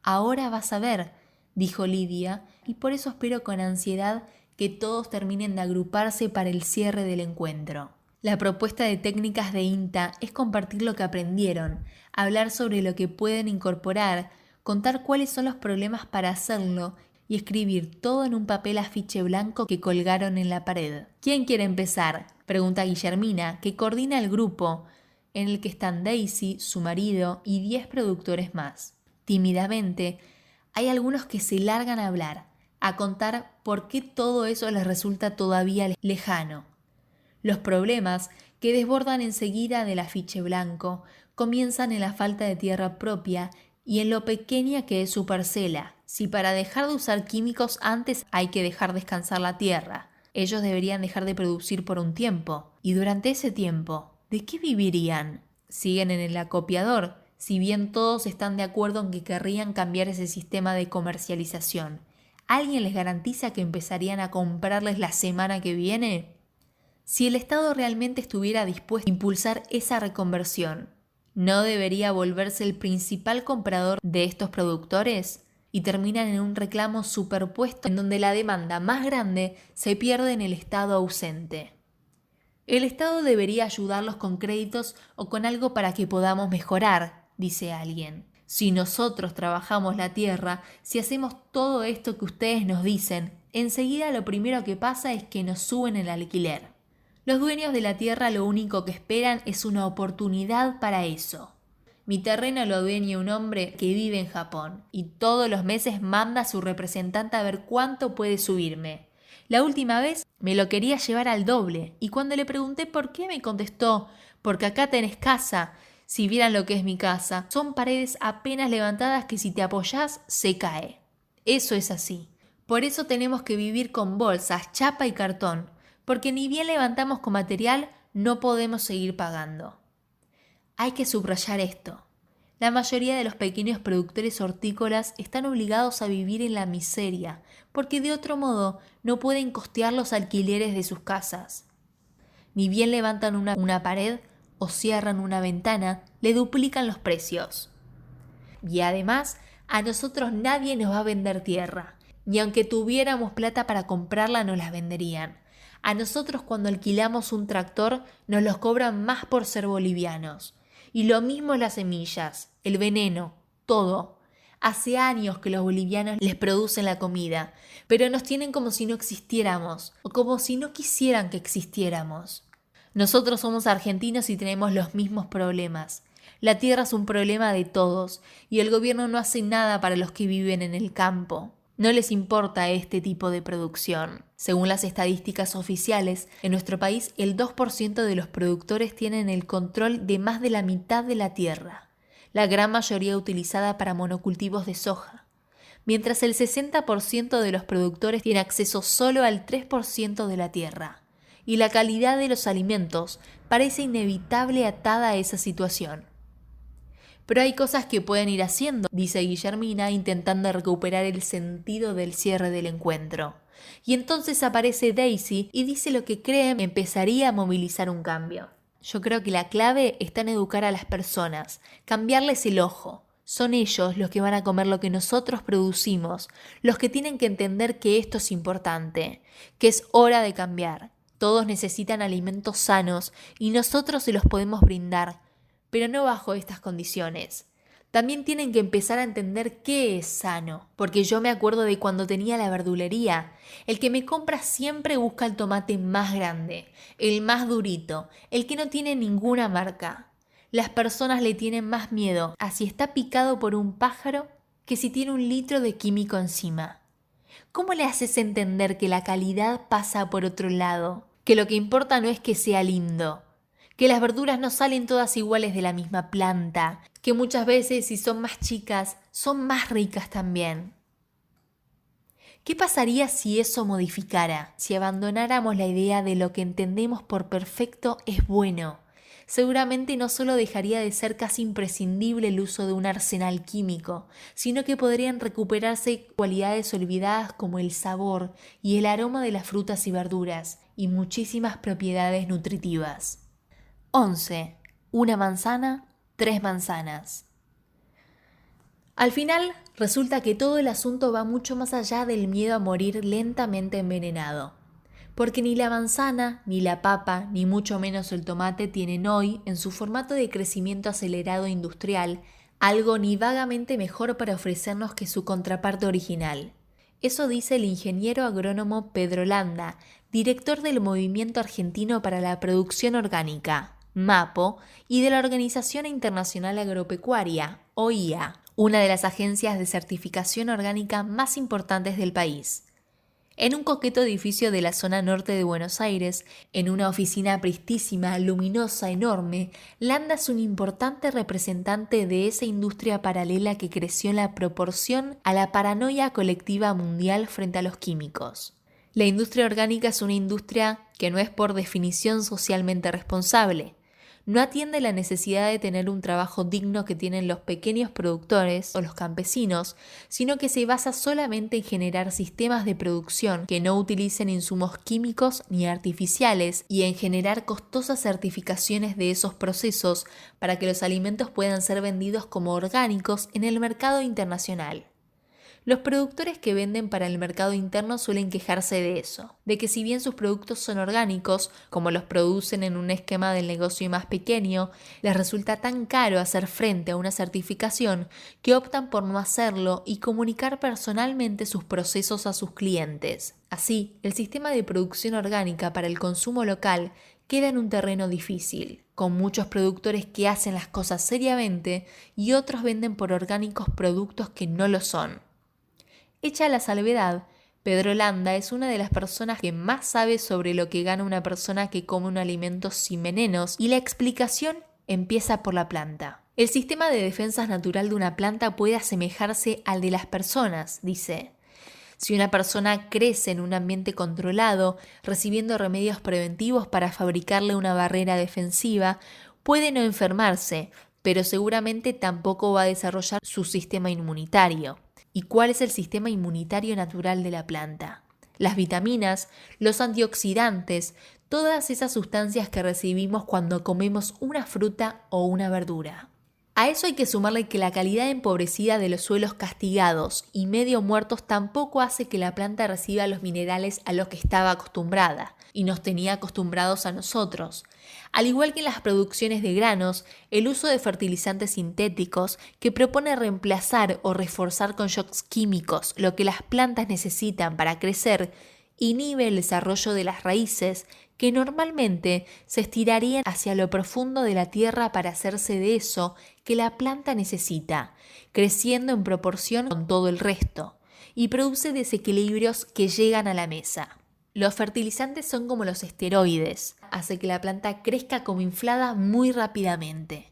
Ahora vas a ver, dijo Lidia, y por eso espero con ansiedad que todos terminen de agruparse para el cierre del encuentro. La propuesta de técnicas de INTA es compartir lo que aprendieron, hablar sobre lo que pueden incorporar, contar cuáles son los problemas para hacerlo y escribir todo en un papel afiche blanco que colgaron en la pared. ¿Quién quiere empezar?, pregunta Guillermina, que coordina el grupo, en el que están Daisy, su marido y 10 productores más. Tímidamente, hay algunos que se largan a hablar, a contar por qué todo eso les resulta todavía lejano. Los problemas, que desbordan enseguida del afiche blanco, comienzan en la falta de tierra propia y en lo pequeña que es su parcela. Si para dejar de usar químicos antes hay que dejar descansar la tierra, ellos deberían dejar de producir por un tiempo. Y durante ese tiempo, ¿de qué vivirían? Siguen en el acopiador, si bien todos están de acuerdo en que querrían cambiar ese sistema de comercialización. ¿Alguien les garantiza que empezarían a comprarles la semana que viene? Si el Estado realmente estuviera dispuesto a impulsar esa reconversión, ¿no debería volverse el principal comprador de estos productores? Y terminan en un reclamo superpuesto en donde la demanda más grande se pierde en el Estado ausente. El Estado debería ayudarlos con créditos o con algo para que podamos mejorar, dice alguien. Si nosotros trabajamos la tierra, si hacemos todo esto que ustedes nos dicen, enseguida lo primero que pasa es que nos suben el alquiler. Los dueños de la tierra lo único que esperan es una oportunidad para eso. Mi terreno lo dueña un hombre que vive en Japón y todos los meses manda a su representante a ver cuánto puede subirme. La última vez me lo quería llevar al doble y cuando le pregunté por qué me contestó: porque acá tenés casa. Si vieran lo que es mi casa, son paredes apenas levantadas que si te apoyás se cae. Eso es así. Por eso tenemos que vivir con bolsas, chapa y cartón, porque ni bien levantamos con material no podemos seguir pagando. Hay que subrayar esto. La mayoría de los pequeños productores hortícolas están obligados a vivir en la miseria, porque de otro modo no pueden costear los alquileres de sus casas. Ni bien levantan una pared o cierran una ventana, le duplican los precios. Y además, a nosotros nadie nos va a vender tierra, ni aunque tuviéramos plata para comprarla nos las venderían. A nosotros cuando alquilamos un tractor nos los cobran más por ser bolivianos. Y lo mismo las semillas, el veneno, todo. Hace años que los bolivianos les producen la comida, pero nos tienen como si no existiéramos, o como si no quisieran que existiéramos. Nosotros somos argentinos y tenemos los mismos problemas. La tierra es un problema de todos, y el gobierno no hace nada para los que viven en el campo. No les importa este tipo de producción. Según las estadísticas oficiales, en nuestro país el 2% de los productores tienen el control de más de la mitad de la tierra, la gran mayoría utilizada para monocultivos de soja. mientras el 60% de los productores tiene acceso solo al 3% de la tierra. Y la calidad de los alimentos parece inevitable atada a esa situación. Pero hay cosas que pueden ir haciendo, dice Guillermina, intentando recuperar el sentido del cierre del encuentro. Y entonces aparece Daisy y dice lo que cree empezaría a movilizar un cambio. Yo creo que la clave está en educar a las personas, cambiarles el ojo. Son ellos los que van a comer lo que nosotros producimos, los que tienen que entender que esto es importante, que es hora de cambiar. Todos necesitan alimentos sanos y nosotros se los podemos brindar, pero no bajo estas condiciones. También tienen que empezar a entender qué es sano, porque yo me acuerdo de cuando tenía la verdulería. El que me compra siempre busca el tomate más grande, el más durito, el que no tiene ninguna marca. Las personas le tienen más miedo a si está picado por un pájaro que si tiene 1 litro de químico encima. ¿Cómo le haces entender que la calidad pasa por otro lado? Que lo que importa no es que sea lindo, que las verduras no salen todas iguales de la misma planta, que muchas veces si son más chicas, son más ricas también. ¿Qué pasaría si eso modificara? Si abandonáramos la idea de lo que entendemos por perfecto es bueno. Seguramente no solo dejaría de ser casi imprescindible el uso de un arsenal químico, sino que podrían recuperarse cualidades olvidadas como el sabor y el aroma de las frutas y verduras, y muchísimas propiedades nutritivas. 11. 1 manzana, 3 manzanas. Al final, resulta que todo el asunto va mucho más allá del miedo a morir lentamente envenenado. Porque ni la manzana, ni la papa, ni mucho menos el tomate tienen hoy, en su formato de crecimiento acelerado industrial, algo ni vagamente mejor para ofrecernos que su contraparte original. Eso dice el ingeniero agrónomo Pedro Landa, director del Movimiento Argentino para la Producción Orgánica, MAPO, y de la Organización Internacional Agropecuaria, OIA, una de las agencias de certificación orgánica más importantes del país. En un coqueto edificio de la zona norte de Buenos Aires, en una oficina pristísima, luminosa, enorme, Landa es un importante representante de esa industria paralela que creció en la proporción a la paranoia colectiva mundial frente a los químicos. La industria orgánica es una industria que no es por definición socialmente responsable. No atiende la necesidad de tener un trabajo digno que tienen los pequeños productores o los campesinos, sino que se basa solamente en generar sistemas de producción que no utilicen insumos químicos ni artificiales y en generar costosas certificaciones de esos procesos para que los alimentos puedan ser vendidos como orgánicos en el mercado internacional. Los productores que venden para el mercado interno suelen quejarse de eso, de que si bien sus productos son orgánicos, como los producen en un esquema del negocio más pequeño, les resulta tan caro hacer frente a una certificación que optan por no hacerlo y comunicar personalmente sus procesos a sus clientes. Así, el sistema de producción orgánica para el consumo local queda en un terreno difícil, con muchos productores que hacen las cosas seriamente y otros venden por orgánicos productos que no lo son. Hecha la salvedad, Pedro Landa es una de las personas que más sabe sobre lo que gana una persona que come un alimento sin venenos y la explicación empieza por la planta. El sistema de defensas natural de una planta puede asemejarse al de las personas, dice. Si una persona crece en un ambiente controlado, recibiendo remedios preventivos para fabricarle una barrera defensiva, puede no enfermarse, pero seguramente tampoco va a desarrollar su sistema inmunitario. ¿Y cuál es el sistema inmunitario natural de la planta? Las vitaminas, los antioxidantes, todas esas sustancias que recibimos cuando comemos una fruta o una verdura. A eso hay que sumarle que la calidad empobrecida de los suelos castigados y medio muertos tampoco hace que la planta reciba los minerales a los que estaba acostumbrada y nos tenía acostumbrados a nosotros. Al igual que en las producciones de granos, el uso de fertilizantes sintéticos que propone reemplazar o reforzar con shocks químicos lo que las plantas necesitan para crecer, inhibe el desarrollo de las raíces que normalmente se estirarían hacia lo profundo de la tierra para hacerse de eso que la planta necesita, creciendo en proporción con todo el resto, y produce desequilibrios que llegan a la mesa. Los fertilizantes son como los esteroides, hace que la planta crezca como inflada muy rápidamente.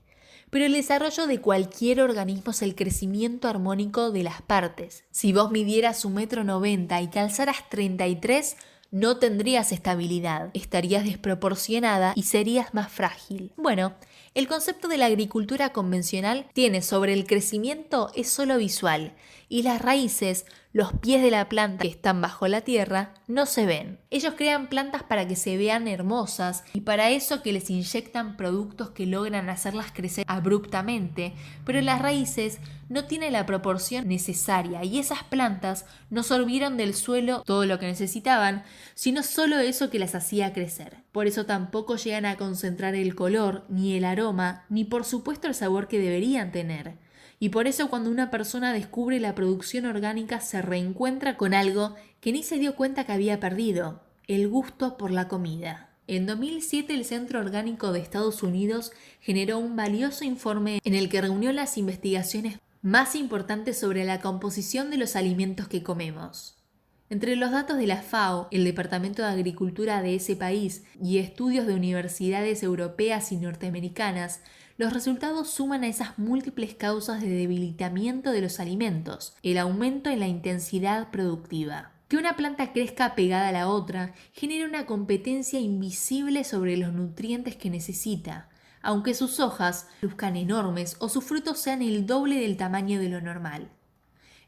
pero el desarrollo de cualquier organismo es el crecimiento armónico de las partes. Si vos midieras 1,90 m y calzaras 33, no tendrías estabilidad, estarías desproporcionada y serías más frágil. Bueno, el concepto de la agricultura convencional tiene sobre el crecimiento es solo visual y las raíces, los pies de la planta que están bajo la tierra, no se ven. Ellos crean plantas para que se vean hermosas y para eso que les inyectan productos que logran hacerlas crecer abruptamente, pero las raíces no tienen la proporción necesaria y esas plantas no sorbieron del suelo todo lo que necesitaban, sino solo eso que las hacía crecer. Por eso tampoco llegan a concentrar el color, ni el aroma, ni por supuesto el sabor que deberían tener. Y por eso cuando una persona descubre la producción orgánica se reencuentra con algo que ni se dio cuenta que había perdido, el gusto por la comida. En 2007 el Centro Orgánico de Estados Unidos generó un valioso informe en el que reunió las investigaciones más importantes sobre la composición de los alimentos que comemos. Entre los datos de la FAO, el Departamento de Agricultura de ese país y estudios de universidades europeas y norteamericanas, los resultados suman a esas múltiples causas de debilitamiento de los alimentos, el aumento en la intensidad productiva. Que una planta crezca pegada a la otra genera una competencia invisible sobre los nutrientes que necesita, aunque sus hojas luzcan enormes o sus frutos sean el doble del tamaño de lo normal.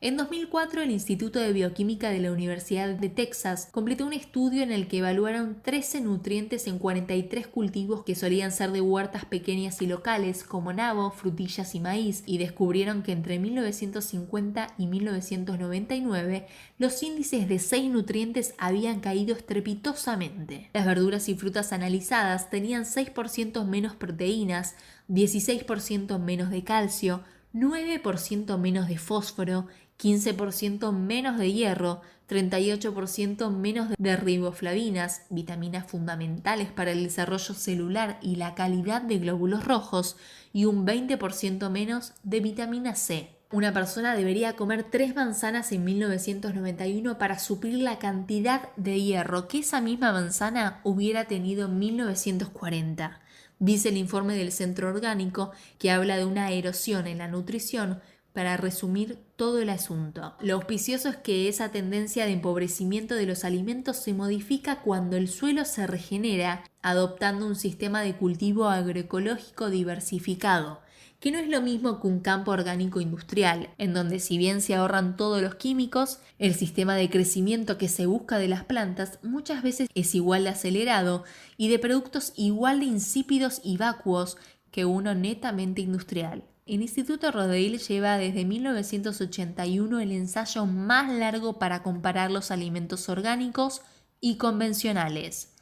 En 2004, el Instituto de Bioquímica de la Universidad de Texas completó un estudio en el que evaluaron 13 nutrientes en 43 cultivos que solían ser de huertas pequeñas y locales, como nabo, frutillas y maíz, y descubrieron que entre 1950 y 1999 los índices de 6 nutrientes habían caído estrepitosamente. Las verduras y frutas analizadas tenían 6% menos proteínas, 16% menos de calcio, 9% menos de fósforo, 15% menos de hierro, 38% menos de riboflavinas, vitaminas fundamentales para el desarrollo celular y la calidad de glóbulos rojos, y un 20% menos de vitamina C. Una persona debería comer 3 manzanas en 1991 para suplir la cantidad de hierro que esa misma manzana hubiera tenido en 1940. Dice el informe del Centro Orgánico que habla de una erosión en la nutrición. Para resumir todo el asunto, lo auspicioso es que esa tendencia de empobrecimiento de los alimentos se modifica cuando el suelo se regenera, adoptando un sistema de cultivo agroecológico diversificado, que no es lo mismo que un campo orgánico industrial, en donde si bien se ahorran todos los químicos, el sistema de crecimiento que se busca de las plantas muchas veces es igual de acelerado y de productos igual de insípidos y vacuos que uno netamente industrial. El Instituto Rodale lleva desde 1981 el ensayo más largo para comparar los alimentos orgánicos y convencionales.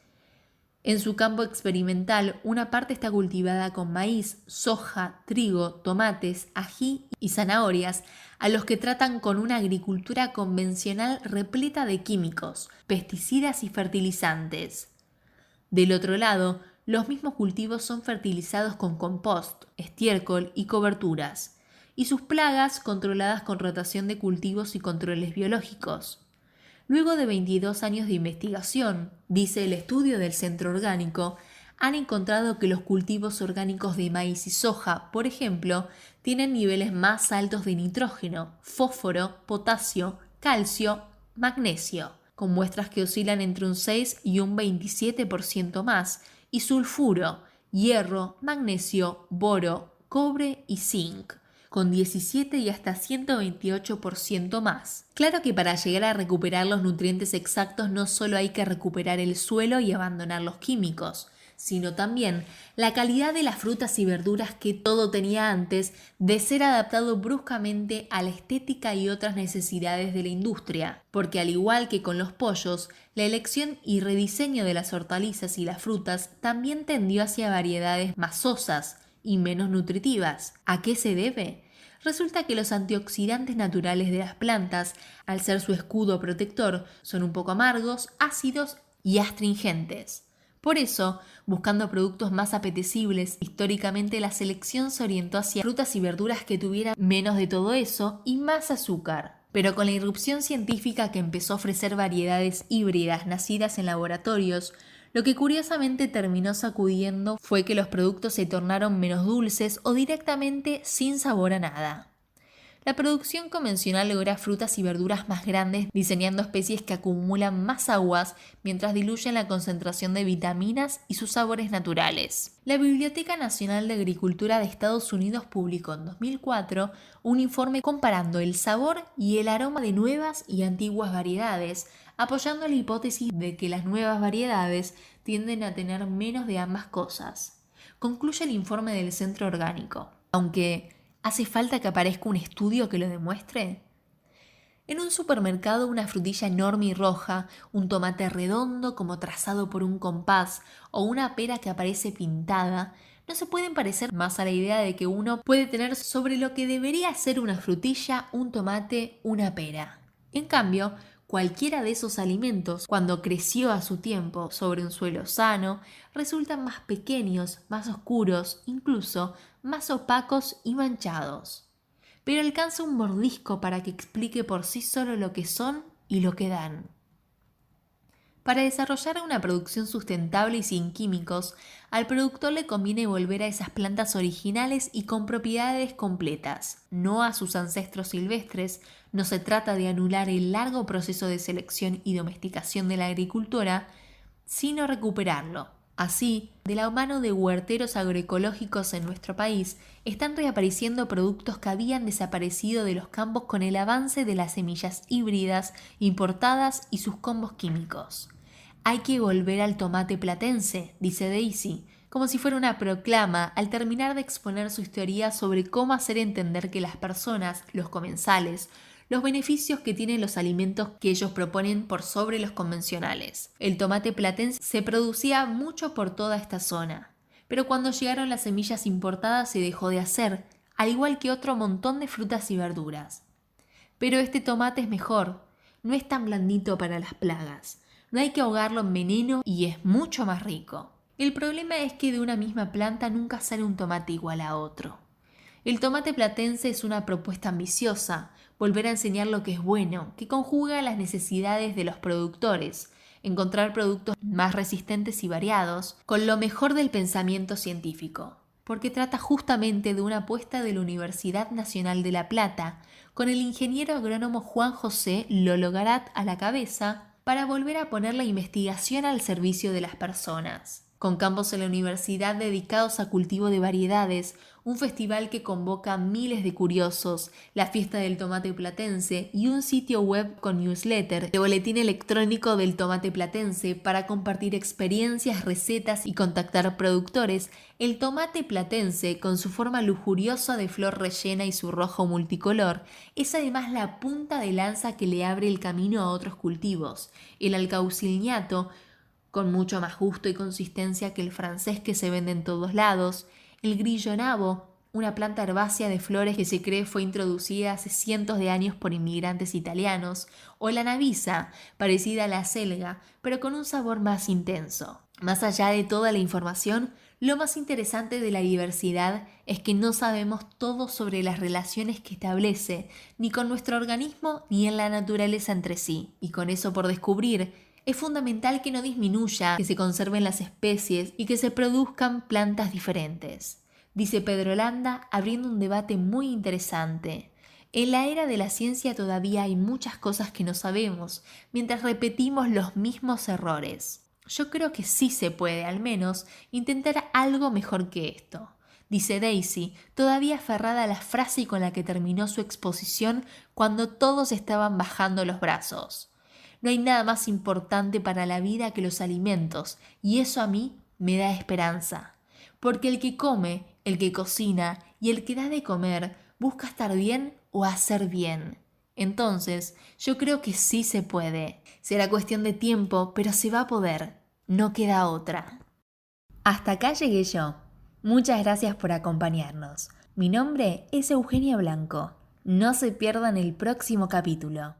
En su campo experimental, una parte está cultivada con maíz, soja, trigo, tomates, ají y zanahorias, a los que tratan con una agricultura convencional repleta de químicos, pesticidas y fertilizantes. Del otro lado, los mismos cultivos son fertilizados con compost, estiércol y coberturas, y sus plagas controladas con rotación de cultivos y controles biológicos. Luego de 22 años de investigación, dice el estudio del Centro Orgánico, han encontrado que los cultivos orgánicos de maíz y soja, por ejemplo, tienen niveles más altos de nitrógeno, fósforo, potasio, calcio, magnesio, con muestras que oscilan entre un 6 y un 27% más, y sulfuro, hierro, magnesio, boro, cobre y zinc, con 17 y hasta 128% más. Claro que para llegar a recuperar los nutrientes exactos no solo hay que recuperar el suelo y abandonar los químicos, sino también la calidad de las frutas y verduras que todo tenía antes de ser adaptado bruscamente a la estética y otras necesidades de la industria, porque al igual que con los pollos, la elección y rediseño de las hortalizas y las frutas también tendió hacia variedades más sosas y menos nutritivas. ¿A qué se debe? Resulta que los antioxidantes naturales de las plantas, al ser su escudo protector, son un poco amargos, ácidos y astringentes. Por eso, buscando productos más apetecibles, históricamente la selección se orientó hacia frutas y verduras que tuvieran menos de todo eso y más azúcar. Pero con la irrupción científica que empezó a ofrecer variedades híbridas nacidas en laboratorios, Lo que curiosamente terminó sacudiendo fue que los productos se tornaron menos dulces o directamente sin sabor a nada. La producción convencional logra frutas y verduras más grandes, diseñando especies que acumulan más aguas mientras diluyen la concentración de vitaminas y sus sabores naturales. La Biblioteca Nacional de Agricultura de Estados Unidos publicó en 2004 un informe comparando el sabor y el aroma de nuevas y antiguas variedades, apoyando la hipótesis de que las nuevas variedades tienden a tener menos de ambas cosas. Concluye el informe del Centro Orgánico. Aunque ¿hace falta que aparezca un estudio que lo demuestre? En un supermercado una frutilla enorme y roja, un tomate redondo como trazado por un compás o una pera que aparece pintada, no se pueden parecer más a la idea de que uno puede tener sobre lo que debería ser una frutilla, un tomate, una pera. En cambio, cualquiera de esos alimentos, cuando creció a su tiempo sobre un suelo sano, resultan más pequeños, más oscuros, incluso más opacos y manchados. Pero alcanza un mordisco para que explique por sí solo lo que son y lo que dan. Para desarrollar una producción sustentable y sin químicos, al productor le conviene volver a esas plantas originales y con propiedades completas, no a sus ancestros silvestres. No se trata de anular el largo proceso de selección y domesticación de la agricultura, sino recuperarlo. Así, de la mano de huerteros agroecológicos en nuestro país, están reapareciendo productos que habían desaparecido de los campos con el avance de las semillas híbridas importadas y sus combos químicos. Hay que volver al tomate platense, dice Daisy, como si fuera una proclama al terminar de exponer sus teorías sobre cómo hacer entender que las personas, los comensales, los beneficios que tienen los alimentos que ellos proponen por sobre los convencionales. El tomate platense se producía mucho por toda esta zona, pero cuando llegaron las semillas importadas se dejó de hacer, al igual que otro montón de frutas y verduras. Pero este tomate es mejor, no es tan blandito para las plagas, no hay que ahogarlo en veneno y es mucho más rico. El problema es que de una misma planta nunca sale un tomate igual a otro. El tomate platense es una propuesta ambiciosa, volver a enseñar lo que es bueno, que conjuga las necesidades de los productores, encontrar productos más resistentes y variados, con lo mejor del pensamiento científico, porque trata justamente de una apuesta de la Universidad Nacional de La Plata, con el ingeniero agrónomo Juan José Lolo Garat a la cabeza, para volver a poner la investigación al servicio de las personas. Con campos en la universidad dedicados a cultivo de variedades, un festival que convoca a miles de curiosos, la fiesta del tomate platense y un sitio web con newsletter, de boletín electrónico del tomate platense para compartir experiencias, recetas y contactar productores, el tomate platense, con su forma lujuriosa de flor rellena y su rojo multicolor, es además la punta de lanza que le abre el camino a otros cultivos. El alcaucilniato, con mucho más gusto y consistencia que el francés que se vende en todos lados, el grillo nabo, una planta herbácea de flores que se cree fue introducida hace cientos de años por inmigrantes italianos, o la navisa, parecida a la selga, pero con un sabor más intenso. Más allá de toda la información, lo más interesante de la diversidad es que no sabemos todo sobre las relaciones que establece, ni con nuestro organismo ni en la naturaleza entre sí, y con eso por descubrir, es fundamental que no disminuya, que se conserven las especies y que se produzcan plantas diferentes, dice Pedro Landa, abriendo un debate muy interesante. En la era de la ciencia todavía hay muchas cosas que no sabemos, mientras repetimos los mismos errores. Yo creo que sí se puede, al menos, intentar algo mejor que esto, dice Daisy, todavía aferrada a la frase con la que terminó su exposición cuando todos estaban bajando los brazos. No hay nada más importante para la vida que los alimentos, y eso a mí me da esperanza. Porque el que come, el que cocina y el que da de comer busca estar bien o hacer bien. Entonces, yo creo que sí se puede. Será cuestión de tiempo, pero se va a poder. No queda otra. Hasta acá llegué yo. Muchas gracias por acompañarnos. Mi nombre es Eugenia Blanco. No se pierdan el próximo capítulo.